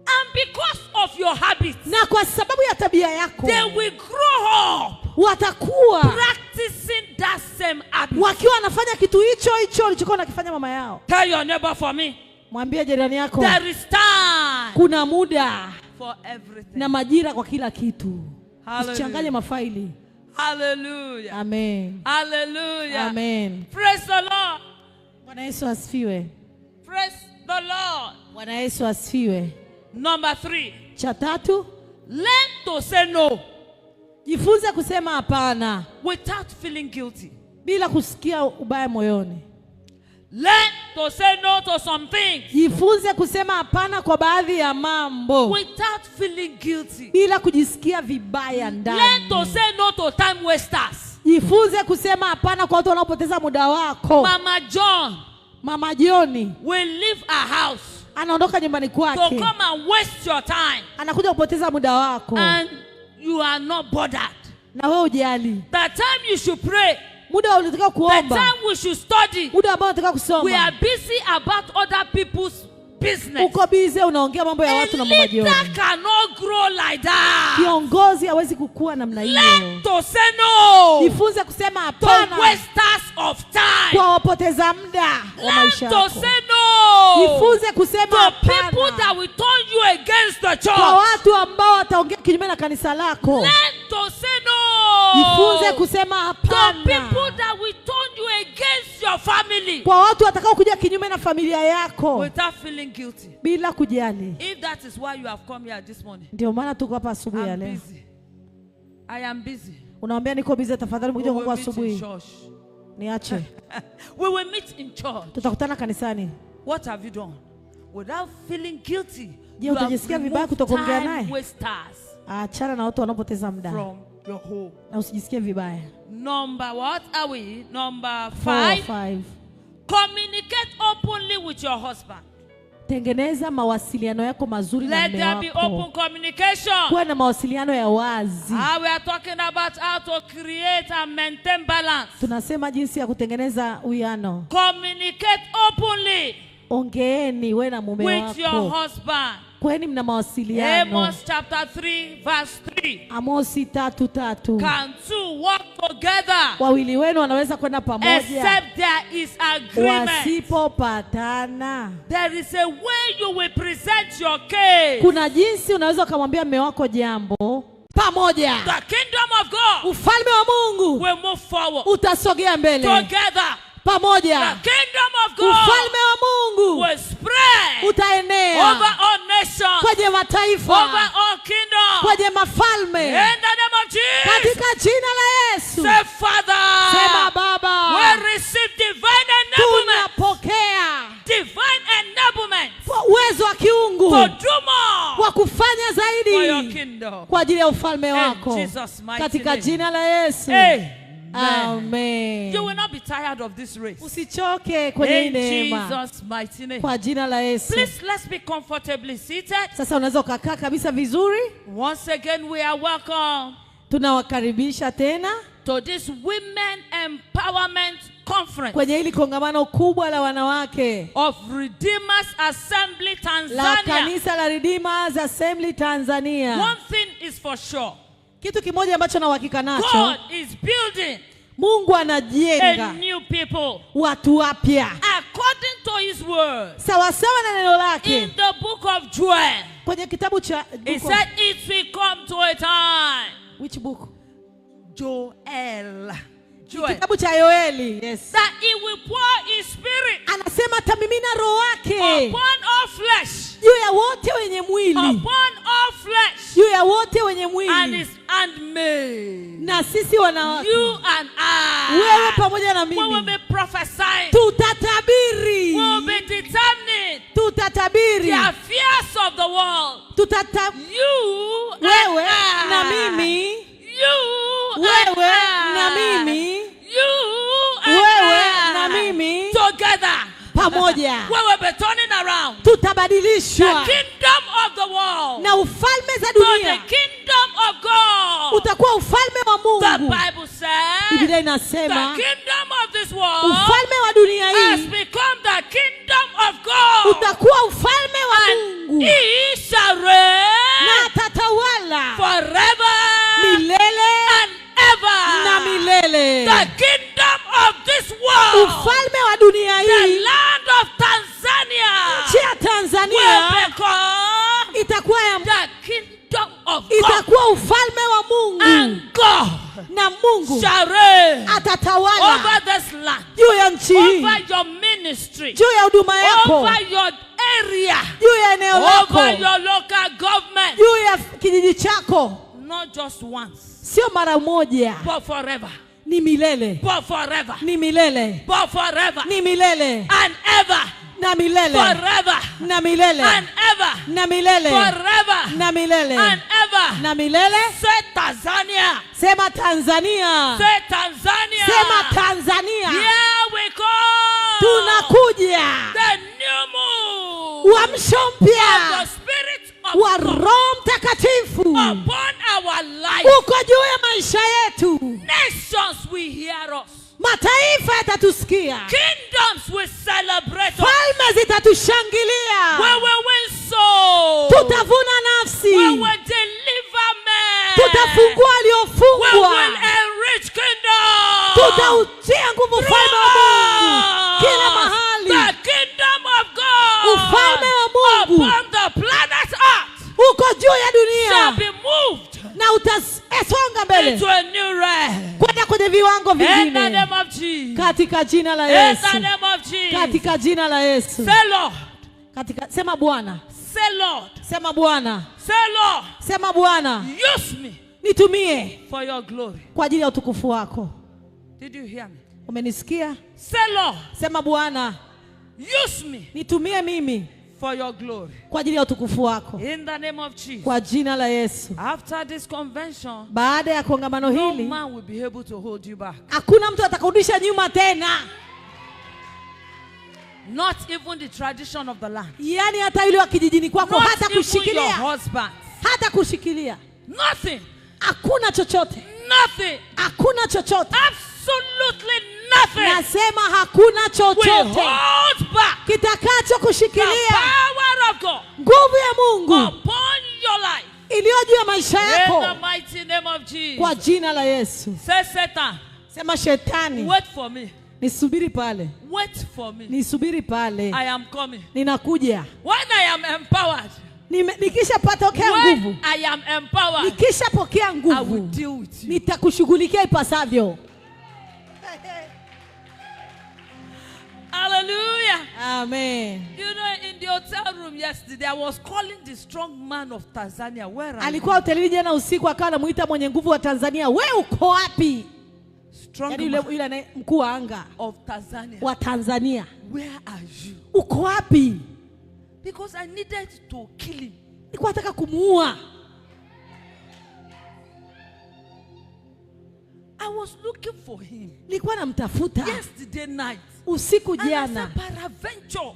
And because of your habits, Na kwa sababu ya tabia yako, they will grow up watakuwa practicing that same habit. wakiwa wanafanya kitu hicho walichokuwa nakifanya mama yao. Tell your neighbor for me, Mwambie jirani yako, there is time kuna muda for everything. na majira kwa kila kitu. Hallelujah. Usichanganye mafaili. Hallelujah. Amen. Hallelujah. Amen. Praise the Lord. Bwana Yesu asifiwe. Praise the Lord. Bwana Yesu asifiwe. Number 3, Cha 3, learn to say no jifunze kusema hapana without feeling guilty. bila kusikia ubaya moyoni. Learn to say no to some things. Jifunze kusema hapana kwa baadhi ya mambo Without feeling guilty. bila kujisikia vibaya ndani. Learn to say no to time wasters. Jifunze kusema hapana kwa watu wanaopoteza muda wako. Mama Joni will leave a house anaondoka nyumbani to kwake, come and waste your time. anakuja kupoteza muda wako, And you are not bothered. na wewe hujali. The time you should pray, Muda unataka the kuomba, time we should study, muda ambao unataka we kusoma, are busy about other people's business. uko busy unaongea mambo ya A watu na Mama Joni. leader cannot grow like that. Kiongozi hawezi kukua namna hiyo. Learn to say no Jifunze kusema to hapana wasters of time. kwa wapoteza muda wa maisha Learn to yako. say no Jifunze kusema to people that hapana will turn you against the kwa church. watu ambao wataongea kinyume na kanisa lako. Learn to say no Jifunze kusema to hapana people that will turn you against your family kwa watu watakao kuja kinyume na familia yako without feeling guilty. bila kujali. If that is why you have come here this morning, Ndio maana tuko hapa asubuhi ya I'm leo. busy. I am busy. Unamwambia niko busy, tafadhali We mkija will kwangu meet in asubuhi. church. Niache. We will meet in church. Tutakutana kanisani. What have you done? Without feeling guilty, Je, you have utajisikia vibaya removed kutokuongea time naye? wasters Achana na watu wanaopoteza muda from your home. na usijisikie vibaya. Number what are we? Number 5. 5. Communicate openly with your husband. Tengeneza mawasiliano yako mazuri na Let mume there be open wako. communication. Kuwa na mawasiliano ya wazi. We are talking about how to create and maintain balance. Tunasema jinsi ya kutengeneza uwiano. Communicate openly Ongeeni wewe na mume with your wako. husband. Kweni mna mawasiliano. Amos chapter 3 verse 3. Amosi 3:3. Can two walk together Wawili wenu wanaweza kwenda pamoja except there is agreement? wasipopatana. There is a way you will present your case. Kuna jinsi unaweza kumwambia mume wako jambo pamoja. The kingdom of God Ufalme wa Mungu will move forward utasogea mbele together. pamoja. The kingdom of God Ufalme wa Mungu will spread utaenea over all nations, kwenye over mataifa, all kingdoms. kwenye mafalme, In the name of Jesus, katika jina la Yesu. say, Father, Sema Baba, we receive divine enablement, tunapokea divine enablement uwezo wa kiungu to do more wa kufanya for your zaidi kingdom. kwa ajili ya ufalme In wako, Jesus' mighty katika name. jina la Yesu. Amen. Amen. You will not be tired of this race. Usichoke kwenye hii In neema, Jesus' mighty name. kwa jina la Yesu. Please, let's be comfortably seated. Sasa unaweza ukakaa kabisa vizuri. Once again, we are welcome Tunawakaribisha tena to this Women Empowerment Conference kwenye hili kongamano kubwa la wanawake of Redeemers Assembly la Tanzania. kanisa la Redeemers Assembly Tanzania. One thing is for sure. Kitu kimoja ambacho na uhakika nacho, God is building Mungu a anajenga new people watu wapya according to His word. sawasawa na neno lake. In the book of Joel, Kwenye kitabu cha He said it will come to a time. which book? Joel. Kitabu cha Yoeli. Yes. That He will pour His Spirit Anasema atamimina roho wake upon all flesh. juu ya wote wenye mwili, Upon all flesh. juu ya wote wenye And mwili, His handmaid. na sisi wanawake, You and wewe I. pamoja na We will mimi, be prophesying. tutatabiri, We will be determining tutatabiri, the affairs of the world. You and wewe I. na mimi, You wewe and na I. mimi, You and wewe I. na mimi, Together. pamoja We will be turning around the tutabadilishwa kingdom of the world na ufalme za to the dunia kingdom of God. utakuwa ufalme wa The Mungu. Bible says Biblia the inasema kingdom of this world ufalme wa dunia has hii become the kingdom of God. utakuwa ufalme wa And Mungu, He shall na reign atatawala forever milele and ever. na milele. The kingdom of this world, Ufalme wa dunia the hii, land of Tanzania, nchi ya will Tanzania become itakuwa ya the kingdom of God. itakuwa ufalme wa Mungu, And God na Mungu shall reign atatawala over this land, juu ya nchi hii, over your ministry, juu ya huduma yako, over your area, juu ya eneo lako, over your local government. juu ya kijiji chako, Not just once, sio mara moja, but forever. ni milele, but forever, ni milele, but forever, ni milele, and ever, na milele, forever, na milele, and ever, na milele, forever, na milele, and ever. na milele. Say Tanzania. Sema Tanzania. Say Tanzania. Sema Tanzania. Here we come. Tunakuja. The new move Uamsho of the mpya Spirit of wa God Roho Mtakatifu upon our life. uko juu ya maisha yetu. Nations will hear us. Mataifa yatatusikia, Kingdoms will celebrate us. falme zitatushangilia, We will win souls. tutavuna nafsi, We will deliver men. tutafungua We waliofungwa, will enrich kingdoms. tutautia nguvu ufalme wa Mungu kila mahali. The kingdom of God Ufalme wa Mungu upon the planet Earth uko juu ya shall dunia be moved na utasonga mbele into a new realm. kwenda kwenye viwango In the vingine name of Jesus. katika jina la In Yesu, the name of Jesus. katika jina la Yesu. Say Lord. Sema Bwana, Say Lord. sema Bwana, Say Lord. sema Bwana, Use me nitumie for your glory. kwa ajili ya utukufu wako. Did you hear me? Umenisikia? Say Lord. Sema Bwana, Use me nitumie mimi for your glory. kwa ajili ya utukufu wako, In the name of Jesus. kwa jina la Yesu. After this convention, Baada ya kongamano no hili, man will be able to hold you back. hakuna mtu atakurudisha nyuma tena, Not even the tradition of the land. yaani hata yule wa kijijini kwako Not hata even your kushikilia, husband. hata kushikilia. Nothing. Hakuna chochote, Nothing. hakuna chochote. Absolutely nothing Nasema hakuna will chochote hold back kitakacho the kushikilia power of God nguvu ya Mungu upon your life. iliyo juu ya maisha In the yako, mighty name of Jesus. kwa jina la Yesu. Say, Satan, Sema shetani, wait for me. nisubiri pale, Wait for me. nisubiri pale, I am coming. ninakuja. When I am empowered, Nikishapokea nguvu, when I am empowered, nikishapokea I will nguvu, deal with you. nitakushughulikia ipasavyo. Hallelujah. Amen. You know, in the hotel room yesterday, I was calling the strong man of Tanzania. Where are Alikuwa hotelini jana usiku, akawa anamuita mwenye nguvu wa Tanzania, we uko wapi? you? Strong Yaani man yule mkuu wa anga of Tanzania. wa Tanzania, Where are you? uko wapi? Because I needed to kill him. Nilikuwa nataka kumuua. I was looking for him Nilikuwa namtafuta yesterday night. usiku And I jana. said, peradventure,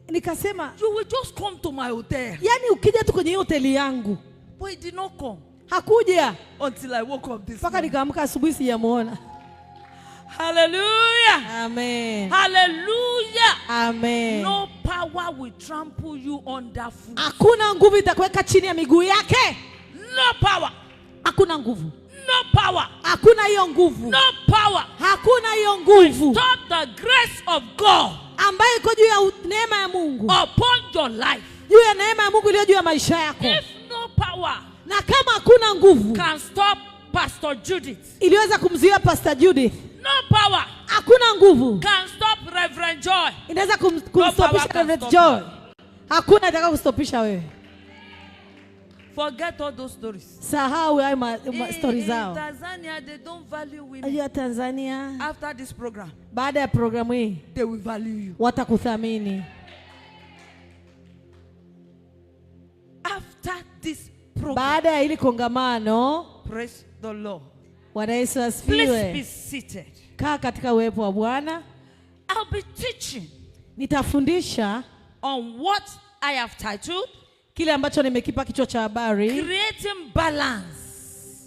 Nikasema, you will just come to my hotel. yaani ukija tu kwenye hiyo hoteli yangu. But he did not come Hakuja until I woke up this mpaka morning. nikaamka asubuhi sijamuona. Hallelujah. Amen. Hallelujah. Amen. No power will trample you under foot. Hakuna nguvu itakuweka chini ya miguu yake. No power. Hakuna nguvu. No power. Hakuna hiyo nguvu. No power. Hakuna hiyo nguvu Stop the grace of God ambayo iko juu ya neema ya Mungu, upon your life. juu ya neema ya Mungu iliyo juu ya maisha yako. If no power Na kama hakuna nguvu can stop Pastor Judith, iliweza kumzuia Pastor Judith, no power hakuna nguvu can stop Reverend Joy. inaweza power kumstopisha can Reverend stop Joy. Hakuna itaka kustopisha wewe. Forget all those stories. Sahau hayo story In zao. Tanzania, they don't value women. Ajua Tanzania, After this program, baada ya programu hii they will value you. watakuthamini. After this program, Baada ya hili kongamano, praise the Lord. Bwana Yesu Please be asifiwe. seated. Kaa katika uwepo wa Bwana. I'll be teaching Nitafundisha on what I have titled kile ambacho nimekipa kichwa cha habari, Creating Balance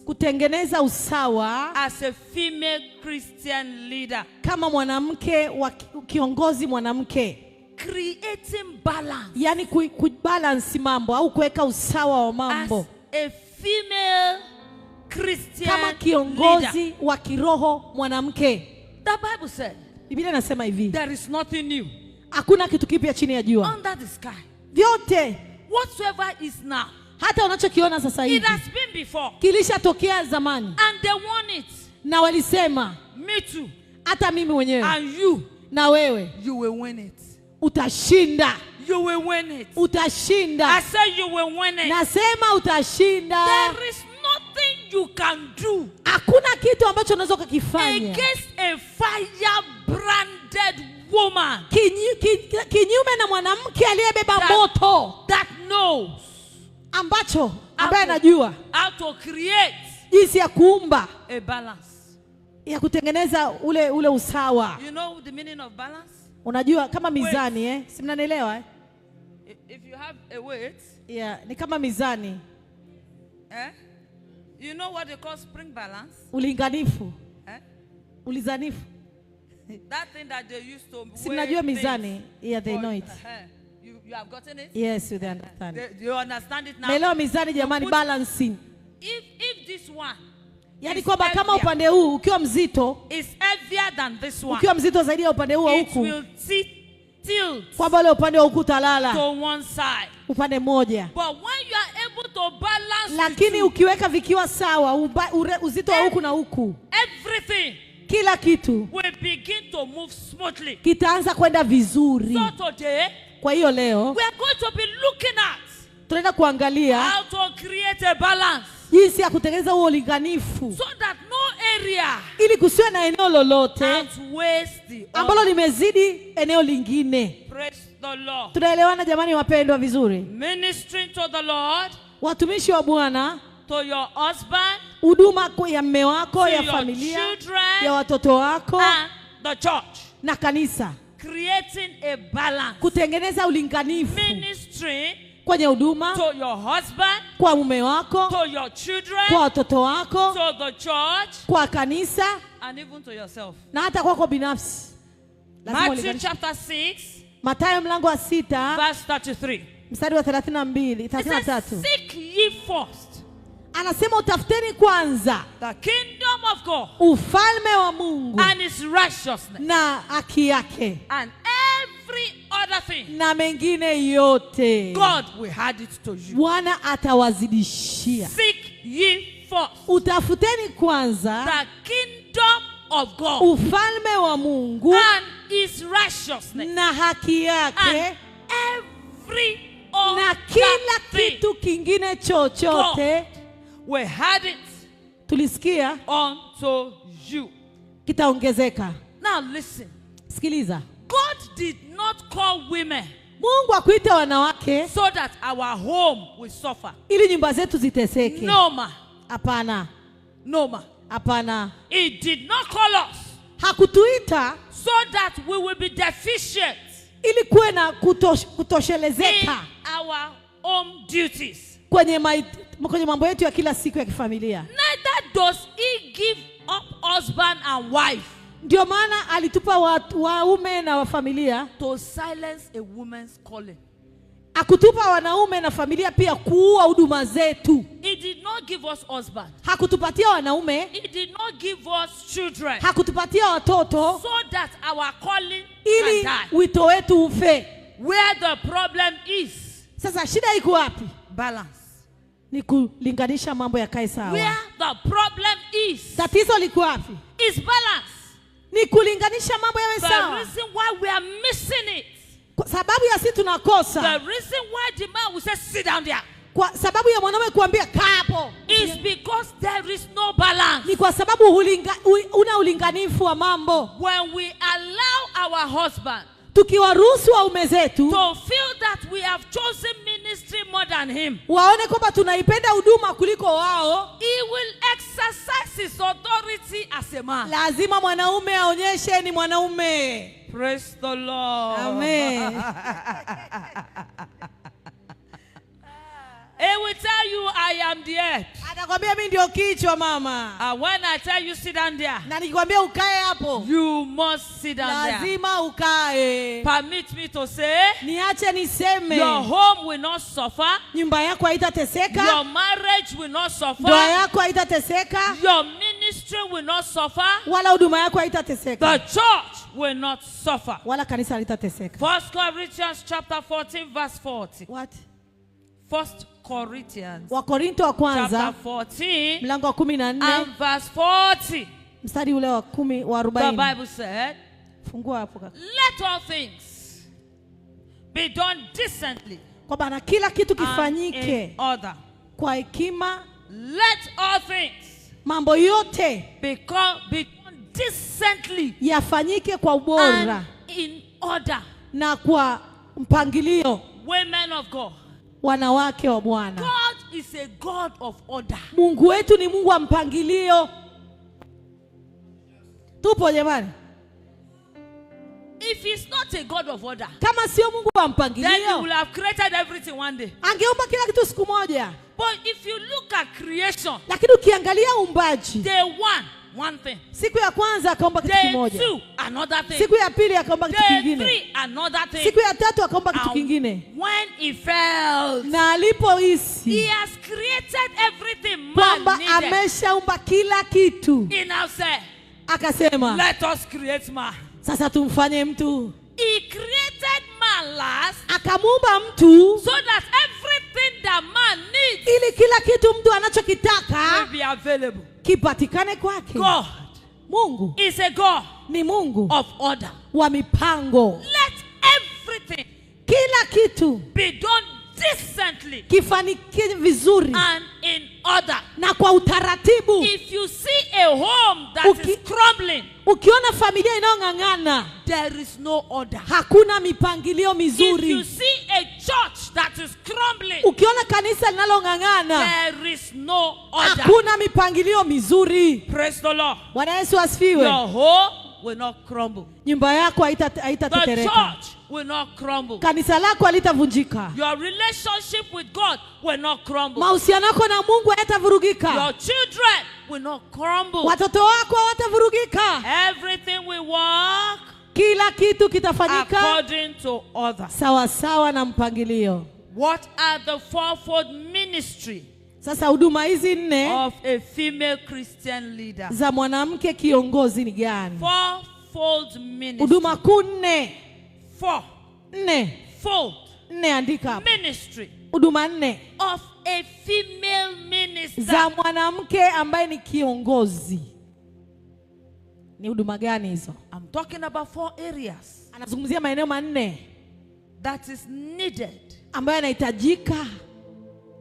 kutengeneza usawa as a female Christian leader. kama mwanamke wa kiongozi mwanamke. Creating balance Yaani kubalance mambo au kuweka usawa wa as mambo a female Christian kama leader. kiongozi wa kiroho mwanamke. The Bible said Biblia inasema hivi, there is nothing new hakuna kitu kipya chini ya jua. under the sky. Vyote Whatsoever is now, hata unachokiona sasa it hivi has been before. kilishatokea zamani, And they want it. na walisema Me too. hata mimi mwenyewe And you, na wewe you will win it. utashinda, You will win it. I utashinda. said you will win it. Nasema utashinda. There is nothing you can do Hakuna kitu ambacho unaweza kukifanya against a fire-branded woman kinyume na mwanamke aliyebeba moto, that knows ambaye anajua how to create jinsi ya kuumba, a balance. ya kutengeneza ule usawa. You know the meaning of balance? Unajua kama mizani si mnanielewa If you have a weight, ni kama mizani. You know what they call spring balance? Ulinganifu. Ulizanifu. That thing that they used to si mnajua mizani? They know it. You have gotten it? Yes, you understand. You understand it now? Naelewa mizani jamani, balancing. If this one, yani kwamba kama upande huu ukiwa mzito, is heavier than this one, ukiwa mzito zaidi ya upande huu huku, it will tilt kwamba ule upande wa huku utalala to one side, upande mmoja. But when you are able to balance, lakini ukiweka vikiwa sawa, uzito wa huku na huku, everything, kila kitu will begin to move smoothly, kitaanza kwenda vizuri. So today, kwa hiyo leo we are going to be looking at tunaenda kuangalia how to create a balance, jinsi ya kutengeneza huo ulinganifu, so that no area, ili kusiwe na eneo lolote outweighs the ambalo limezidi eneo lingine. Praise the Lord. Tunaelewana jamani wapendwa vizuri? Ministering to the Lord, watumishi wa Bwana, to your husband, huduma ya mume wako, ya your familia, children, ya watoto wako, and the church, na kanisa. Creating a balance, kutengeneza ulinganifu. Ministry kwenye huduma, to your husband, kwa mume wako, to your children, kwa watoto wako, to the church, kwa kanisa, and even to yourself. na hata kwako binafsi. Matthew chapter 6, Mathayo mlango wa 6 verse 33. mstari wa 32, 33. Seek ye first, anasema utafuteni kwanza the kingdom of God, ufalme wa Mungu, and his righteousness, na haki yake, and every other thing, na mengine yote God will add it to you. Bwana atawazidishia. Seek ye first, utafuteni kwanza the kingdom of God, ufalme wa Mungu, and his righteousness, na haki yake, and every other na kila thing, kitu kingine chochote we had it, tulisikia, unto you, kitaongezeka. Now listen. Sikiliza. God did not call women Mungu akuita wanawake so that our home will suffer. ili nyumba zetu ziteseke. No ma. Hapana. No ma. Hapana. He did not call us hakutuita so that we will be deficient ili kuwe na kutoshelezeka in our home duties. Kwenye mambo yetu ya kila siku ya kifamilia. Neither does he give up husband and wife. Ndio maana alitupa waume na familia to silence a woman's calling. Akutupa wanaume na familia pia kuua huduma zetu. He did not give us husband. Hakutupatia wanaume. He did not give us children. Hakutupatia watoto. So that our calling ili can die. Wito wetu ufe. Where the problem is. Sasa shida iko wapi? Balance. Ni kulinganisha mambo yakae sawa. Where the problem is. Tatizo liko wapi? Is balance. Ni kulinganisha mambo yawe sawa. The reason why we are missing it. Kwa sababu ya sisi tunakosa. The reason why the man will say sit down there. Kwa sababu ya mwanaume kuambia kaa hapo. Is because there is no balance. Ni kwa sababu una ulinganifu wa mambo. When we allow our husband tukiwaruhusu waume zetu to feel that we have chosen ministry more than him, waone kwamba tunaipenda huduma kuliko wao, he will exercise his authority as a man. Lazima mwanaume aonyeshe ni mwanaume. Praise the Lord. Amen. He will tell you I am the head. Atakwambia mimi ndio kichwa mama. And when I tell you sit down there, na nikikwambia ukae hapo, you must sit down there. Lazima ukae. Permit me to say, niache niseme, your home will not suffer. Nyumba yako haitateseka. Your marriage will not suffer. Ndoa yako haitateseka. Your ministry will not suffer. Wala huduma yako haitateseka. The church will not suffer. Wala kanisa halitateseka. 1 Corinthians chapter 14 verse 40. What? 1 Corinthians Wakorinto wa kwanza chapter 14 mlango wa 14 and verse 40. Mstari ule wa 40. The Bible said, fungua hapo kaka. Let all things be done decently. Kwamba na kila kitu kifanyike order. Kwa hekima let all things mambo yote become decently yafanyike kwa ubora and in order. na kwa mpangilio. Women of God. Wanawake wa Bwana. God is a God of order. Mungu wetu ni Mungu wa mpangilio. Tupo jamani? If he's not a God of order, kama sio Mungu wa then he mpangilio, will have created everything one day. angeumba kila kitu siku moja. But if you look at creation, Lakini ukiangalia uumbaji, day one thing. siku ya kwanza akaumba kitu Day kimoja. two, another thing. Siku ya pili akaumba kitu Day kingine. three, another thing. Siku ya tatu akaumba kitu And kingine. when he felt, Na alipohisi he has created everything man kwamba needed. ameshaumba kila kitu, He now said, akasema let us create man. sasa tumfanye mtu. He created man last Akamuumba mtu so that everything that man needs ili kila kitu mtu will anachokitaka be available. kipatikane kwake. God Mungu is a God ni Mungu of order. wa mipango. Let everything Kila kitu be done decently kifanike vizuri and in order. na kwa utaratibu. If you see a home that is crumbling, Ukiona familia inayong'ang'ana, there is no order. hakuna mipangilio If you mizuri. see a church that is crumbling, Ukiona kanisa linalong'ang'ana, there is no order. hakuna mipangilio mizuri. Praise the Lord. Bwana Yesu asifiwe. Your home will not crumble. Nyumba yako The haitatetereka. church will not crumble. Kanisa lako halitavunjika. Your relationship with God will not crumble. Mahusiano yako na Mungu hayatavurugika. Your children will not crumble. Watoto wako hawatavurugika. Everything will work Kila kitu kitafanyika according to order. sawa sawa na mpangilio. What are the fourfold ministry Sasa huduma hizi 4 of a female Christian leader? za mwanamke kiongozi ni gani? Fourfold ministry. Huduma kuu 4. Fourfold 4 andika hapo. ministry Huduma 4 of a female minister. za mwanamke ambaye ni kiongozi. Ni huduma gani hizo? I'm talking about 4 areas Anazungumzia maeneo 4 that is needed ambayo yanahitajika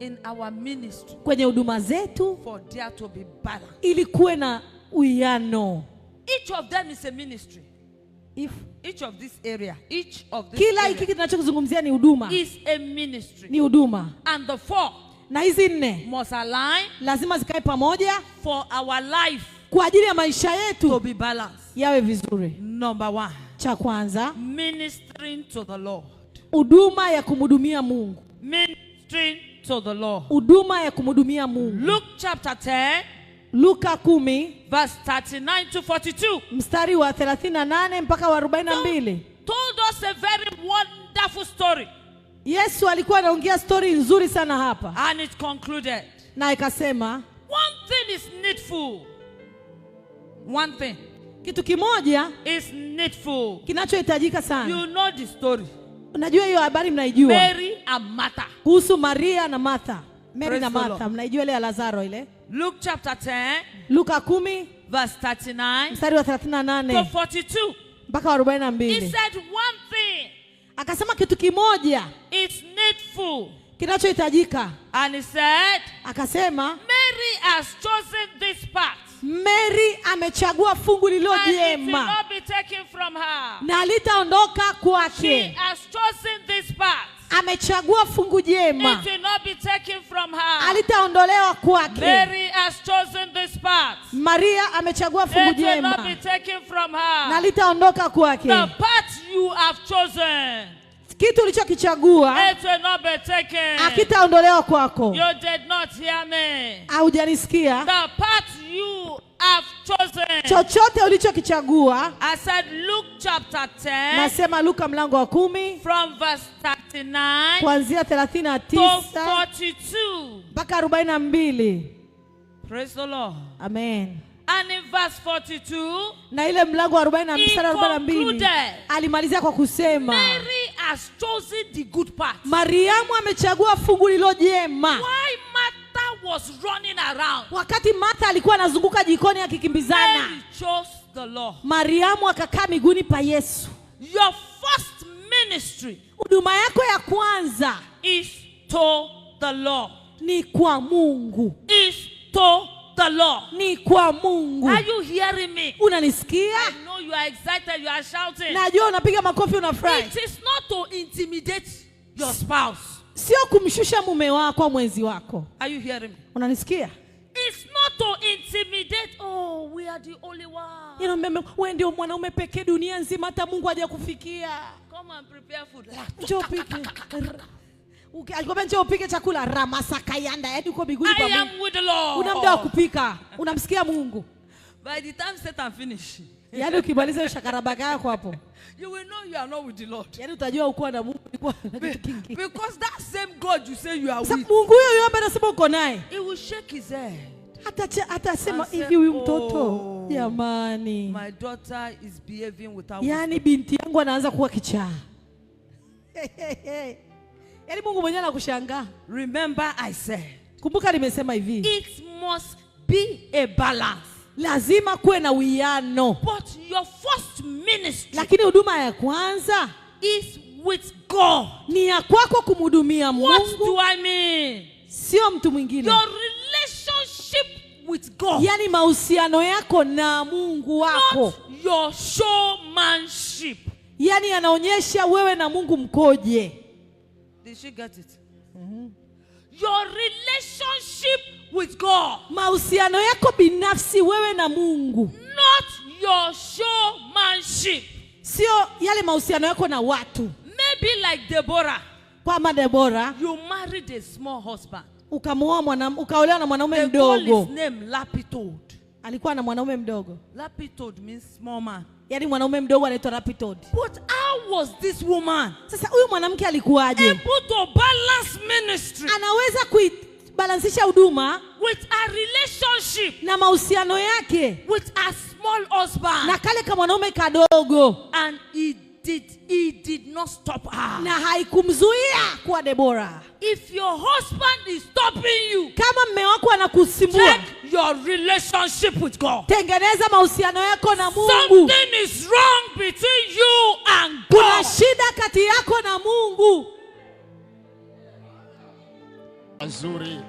in our ministry kwenye huduma zetu for there to be balance. ili kuwe na uwiano. Each of them is a ministry. If Each of this area, each of this kila area hiki tunachozungumzia ni huduma, is a ministry. ni huduma, And the 4 na hizi 4 must align lazima zikae pamoja for our life kwa ajili ya maisha to yetu be balanced. yawe vizuri. Number 1, Cha kwanza, ministering to the Lord. huduma ya kumhudumia Mungu. Ministering to the Lord. Huduma ya kumhudumia Mungu. Luke chapter 10, Luka 10 verse 39 to 42. mstari wa 38 mpaka wa 42. Told us a very wonderful story. Yesu alikuwa anaongea story nzuri sana hapa, And it concluded, na ikasema one thing is needful. One thing kitu kimoja is needful. kinachohitajika sana. You know the story. Unajua hiyo habari, mnaijua, Mary and Martha. kuhusu Maria na Martha. Mary Praise na the Martha, Lord. mnaijua ile ya Lazaro ile. Luke chapter 10, Luka 10 verse 39 mstari wa to 38 42. mpaka wa He 42. said one thing Akasema kitu kimoja is needful. kinachohitajika. And he said, Akasema Mary has chosen this part. Mary amechagua fungu lililo And it will jema not be taken from her. na litaondoka She kwake. has chosen this part. Amechagua fungu jema, It will not be taken from her. alitaondolewa kwake. Mary has chosen this part. Maria amechagua fungu It will not be jema taken from na her. litaondoka kwake. The part you have chosen, Kitu ulichokichagua it will not be taken. akitaondolewa kwako. You did not hear me. Haujanisikia? The part you have chosen. Chochote ulichokichagua, I said Luke chapter 10 nasema Luka mlango wa 10 from verse 39 kuanzia to 39 42. mpaka 42. Praise the Lord. Amen. And in verse 42, Na ile mlango wa 40 he mstari wa 42 concluded, alimalizia kwa kusema Mary has chosen the good part. Mariamu amechagua fungu lililo jema. Why Martha was running around, Wakati Martha alikuwa anazunguka jikoni akikimbizana, Mary chose the Lord. Mariamu akakaa miguuni pa Yesu. Your first ministry Huduma yako ya kwanza is to the Lord. Ni kwa Mungu. Is to the Lord. Ni kwa Mungu. Are you hearing me? Unanisikia? I know you are excited, you are shouting. Najua unapiga makofi, unafurahi. It is not to intimidate your spouse. Sio kumshusha mume wako au mwenzi wako. Are you hearing me? Unanisikia? It's not to intimidate. Oh, we are the only one. Wewe ndio mwanaume pekee dunia nzima, hata Mungu hajakufikia. Come and prepare food. Njoo pike. Alikwambia njoo upike chakula, ramasakayanda, yaani uko biguni I am with the Lord. Una muda wa kupika, unamsikia Mungu. By the time Satan finish, yaani ukimaliza shakarabaka yako hapo, you will know you are not with the Lord. Yaani utajua uko na Mungu, uko na kitu kingi. Because that same God you say you are with, Mungu huyo ambaye anasema uko naye, he will shake his head. Hata sema hivi, huyu mtoto jamani, my daughter is behaving without yaani binti yangu anaanza kuwa kichaa. Yaani Mungu mwenyewe anakushangaa. Remember I said, kumbuka nimesema hivi, it must be a balance. Lazima kuwe na uwiano. But your first ministry, lakini huduma ya kwanza is with God. Ni ya kwako kumhudumia Mungu. What do I mean? Sio mtu mwingine. Your relationship with God. Yaani mahusiano yako na Mungu wako. Not your showmanship. Yaani yanaonyesha wewe na Mungu mkoje. Did she get it? Your relationship with God. Mahusiano yako binafsi wewe na Mungu. Not your showmanship. Sio yale mahusiano yako na watu. Maybe like Deborah. Kama Deborah, you married a small husband. Ukaolewa na mwanaume mdogo. They call his name Lapitod. Alikuwa na mwanaume mdogo. Lapitod means small man. Yaani mwanaume mdogo anaitwa Lapitod. But how was this woman? Sasa huyu mwanamke alikuwaje? Able to balance ministry. Anaweza kuibalansisha huduma with a relationship. Na mahusiano yake with a small husband. Na kale kama mwanaume kadogo. And he did not stop her. Na haikumzuia kuwa Deborah. If your husband is stopping you, kama mume wako anakusumbua, check your relationship with God. Tengeneza mahusiano yako na Mungu. Something is wrong between you and God. Kuna shida kati yako na Mungu. Mazuri.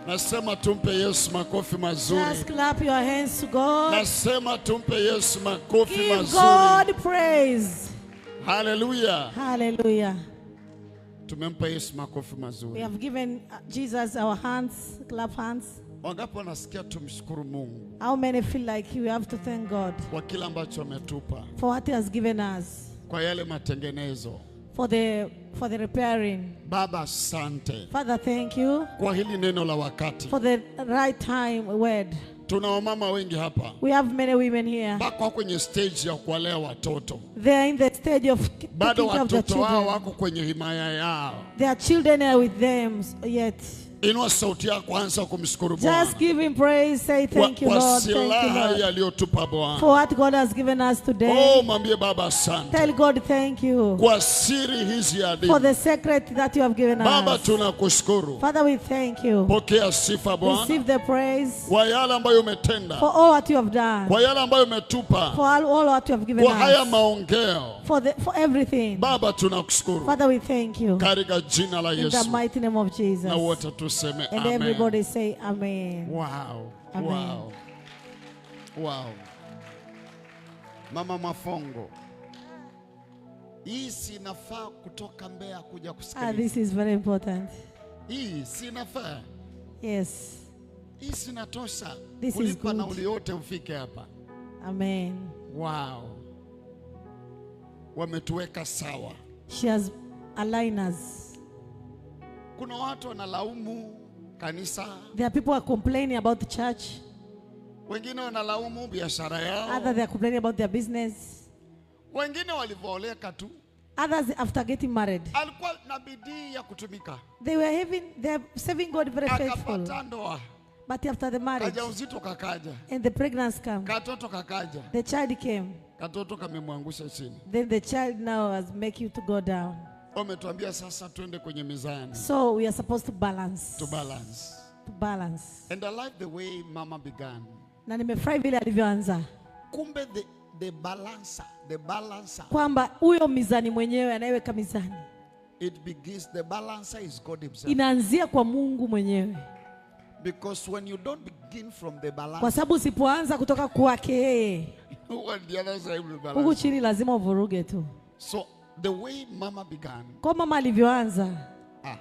Nasema tumpe Yesu makofi mazuri. Just clap your hands to God. Nasema tumpe Yesu makofi mazuri. Give God praise. Hallelujah. Hallelujah. Tumempa Yesu makofi mazuri. We have given Jesus our hands, clap hands. Wangapi wanasikia tumshukuru Mungu? How many feel like we have to thank God kwa kila ambacho ametupa? For what he has given us. Kwa yale matengenezo. For the repairing. Baba asante. Father, thank you. Kwa hili neno la wakati. For the right time word. Tuna wamama wengi hapa. We have many women here. Bako kwenye stage ya kuwalea watoto. They are in the stage of bado watoto wao wako kwenye himaya yao. Their children are with them yet. Inua sauti yako, anza kumshukuru Bwana. Just give him praise, say thank you Lord, thank you Lord. For what God has given us today. Oh, mwambie Baba asante. Tell God thank you. Kwa siri hizi adimu. For the secret that you have given us. Baba tunakushukuru. Father, we thank you. Pokea sifa Bwana. Receive the praise. Kwa yale ambayo umetenda. For all what you have done. Kwa yale ambayo umetupa. For all what you have given us. Kwa haya maongeo. For everything. Baba tunakushukuru. Father, we thank you. Katika jina la Yesu. In the mighty name of Jesus. Na wote tuseme and amen. Everybody say amen. Wow. Amen. Wow. Wow. Mama Mafongo. Hii sinafaa kutoka Mbeya kuja kusikiliza. This is very important. Hii sinafaa. Yes. Hii sinatosha. This is good. Na uliote ufike hapa. Amen. Wow. Wametuweka sawa. She has aligned us. Kuna watu wanalaumu kanisa. There are people who are complaining about the church. Wengine wanalaumu biashara yao. Others they are complaining about their business. Wengine walivooleka tu. Others after getting married. Alikuwa na bidii ya kutumika. They are serving God very faithful. Akapata ndoa. But after the marriage. Kaja uzito kakaja. And the pregnancy came. Katoto kakaja. The child came. Katoto kamemwangusha chini. Then the child now has make you to go down. Wametuambia sasa tuende kwenye mizani. So we are supposed to balance. To balance. To balance. And I like the way Mama began. Na nimefurahi vile alivyoanza. Kumbe the balancer. Kwamba huyo mizani mwenyewe anayeweka mizani. It begins, the balancer is God himself. Inaanzia kwa Mungu mwenyewe. Because when you don't begin from the balancer, Kwa sababu usipoanza kutoka kwake yeye, on the other side will huku balance. chini lazima uvuruge tu. So the way mama began, Kwa mama alivyoanza, ah,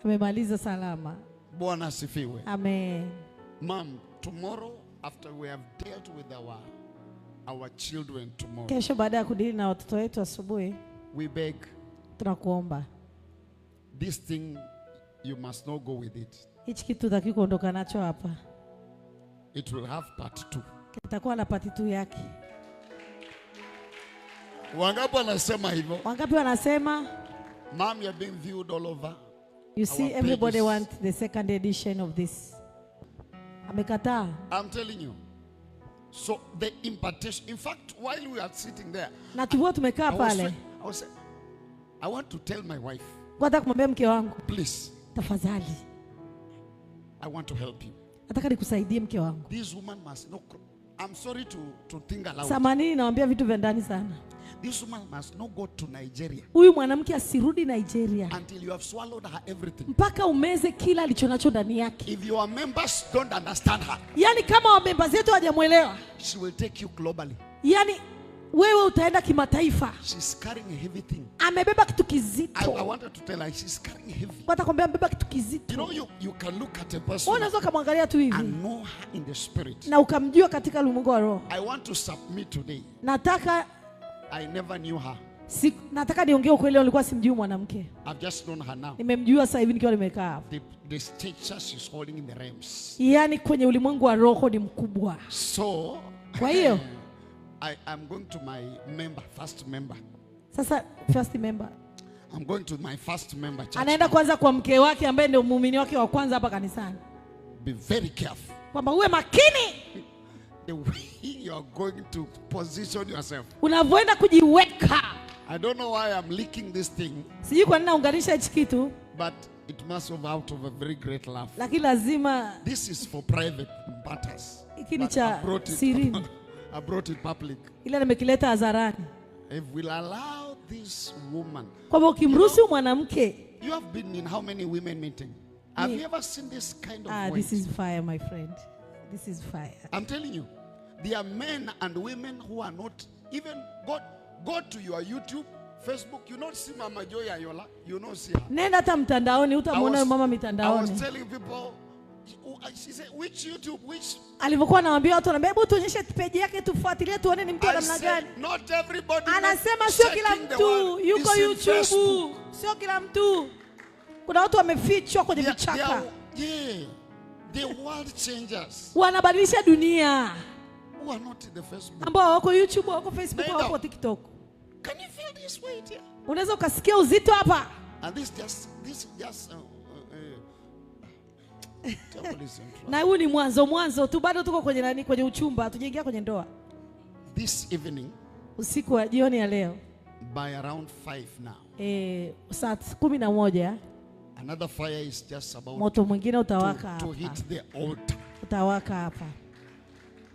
amemaliza salama. Bwana asifiwe. Amen. Mom, tomorrow after we have dealt with our children tomorrow, Kesho baada ya kudili na watoto wetu asubuhi, we beg, tunakuomba this thing you must not go with it. hichi kitu hutaki kuondoka nacho hapa. It will have part 2. Kitakuwa na pati tu yake. Wangapi wanasema hivyo? Wangapi wanasema? Mom, you're being viewed all over. You see, Our everybody pages. wants the second edition of this. Amekataa. I'm telling you. So the impartation, in fact, while we are sitting there, Na tukiwa tumekaa pale, I want to tell my wife, nataka kumwambia mke wangu, please, tafadhali, I want to help you. nataka nikusaidie mke wangu. This woman must not, I'm sorry to think aloud. Samahani, nawaambia vitu vya ndani sana. This woman must not go to Nigeria Huyu mwanamke asirudi Nigeria until you have swallowed her everything. mpaka umeze kila alichonacho ndani yake. If your members don't understand her, Yaani kama wamemba zetu hawajamuelewa, she will take you globally. yaani wewe utaenda kimataifa. She's carrying a heavy thing. Amebeba kitu I kizito. wanted to tell her she's carrying heavy. Watakwambia amebeba kitu You kizito. know, you can look at a Wewe person unaweza kumwangalia tu hivi and know her in the spirit. na ukamjua katika ulimwengu wa roho. I want to submit today. Nataka I never knew her. nataka niongee ukweli, nilikuwa simjui mwanamke. I've just known her now. Nimemjua sasa hivi nikiwa nimekaa hapa. The stature she's holding in the realms. Yaani kwenye ulimwengu wa roho ni mkubwa. So, Kwa hiyo I'm going to my member, first member. sasa first member I'm going to my first member church. anaenda kwanza kwa mke wake ambaye ndio muumini wake wa kwanza hapa kanisani, Be very careful. kwamba uwe makini The way you are going to position yourself. unavyoenda kujiweka. I don't know why I'm leaking this thing, Sijui kwa nini naunganisha hichi kitu, but it must have out of a very great laugh. lakini lazima This is for private matters. hiki ni But cha sirini, I brought it public. ila nimekileta hadharani. If we'll allow this woman, Kwamba ukimruhusu mwanamke, you have been in how many women meeting? Have you ever seen this kind of weight? this is fire my friend, this is fire. I'm telling you, there are men and women who are not even go to your YouTube, Facebook. You not see Mama Joy Ayola. You not see her. Nenda hata mtandaoni utamwona mama I was mitandaoni. telling people, she said, which YouTube, which? Alivyokuwa anawaambia watu, anambia hebu tuonyeshe page yake tufuatilie tuone ni mtu wa I namna said, gani. not everybody. Anasema not sio kila checking the mtu world yuko is in YouTube, Facebook. sio kila mtu. Kuna watu wamefichwa kwenye They vichaka, are, the world changers wanabadilisha dunia, who are not in the Facebook. ambao wako YouTube, wako Facebook, Nenda. wako TikTok. Can you feel this weight here? Unaweza ukasikia uzito hapa. And this just devil is in trouble. Na huu ni mwanzo tu, bado tuko kwenye nani, kwenye uchumba, hatujaingia kwenye ndoa. This evening, Usiku wa jioni ya leo by around 5 now, saa 11 another fire is just about moto mwingine utawaka to hapa, hit the altar utawaka hapa,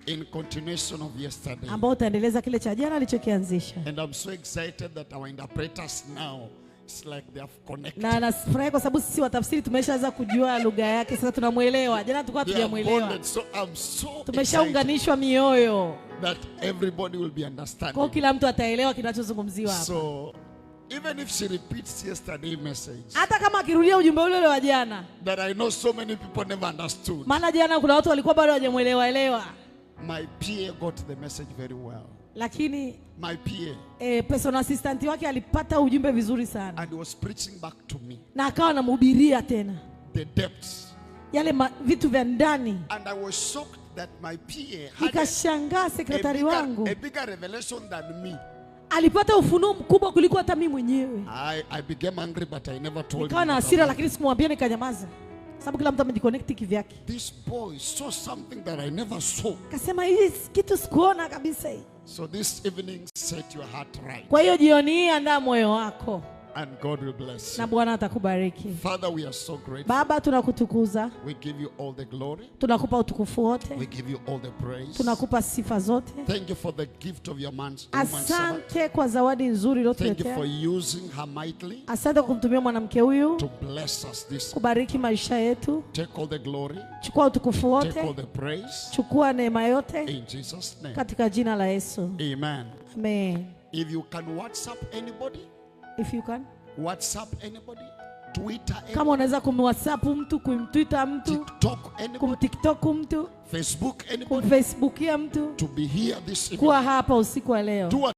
in continuation of yesterday. ambao utaendeleza kile cha jana alichokianzisha. And I'm so excited that our interpreters now, it's like they have connected. Na nafurahi kwa sababu sisi watafsiri tumeshaanza kujua lugha yake, sasa tunamuelewa. Jana tulikuwa They are tujamuelewa, bonded. So I'm so excited tumeshaunganishwa mioyo, that everybody will be kwa understanding. kila mtu ataelewa kinachozungumziwa hapa. So even if she repeats yesterday's message Hata kama akirudia ujumbe ule ule wa jana, that I know so many people never understood, maana jana kuna watu walikuwa bado hawajamuelewa elewa, my PA got the message very well. lakini My PA, personal assistant wake alipata ujumbe vizuri sana, and he was preaching back to me na akawa anamhubiria tena the depths. yale vitu vya ndani. And I was shocked that my PA had Nikashangaa sekretari wangu a bigger revelation than me. alipata ufunuo mkubwa kuliko hata mimi mwenyewe. I became angry, but I never told Nikawa him. na that hasira, I'm- lakini sikumwambia, nikanyamaza, sababu kila mtu amejiconnect kivyake. This boy saw something that I never saw. Akasema hii kitu sikuona kabisa hii. So this evening, set your heart right. Kwa hiyo jioni hii andaa moyo wako. And God will bless na you. Bwana atakubariki. Father, we are so grateful. Baba, tunakutukuza, We give you all the glory. tunakupa utukufu We wote, give you all the praise. tunakupa sifa zote. Thank you for the gift of your woman servant. Asante kwa zawadi nzuri Thank you iliyotuletea. for using her mightily Asante kwa kumtumia mwanamke huyu to bless us this. kubariki maisha yetu. Take all the glory. Chukua utukufu Take all wote, the praise. chukua neema yote In Jesus' name. katika jina la Yesu. Amen. Amen. If you can WhatsApp anybody, If you can. WhatsApp anybody, Twitter Kama anybody, unaweza kumwhatsapp mtu, kumtwitter mtu, TikTok anybody, kumtiktok mtu, Facebook anybody, kumfacebookia mtu, to be here this evening. kuwa hapa usiku wa leo. Do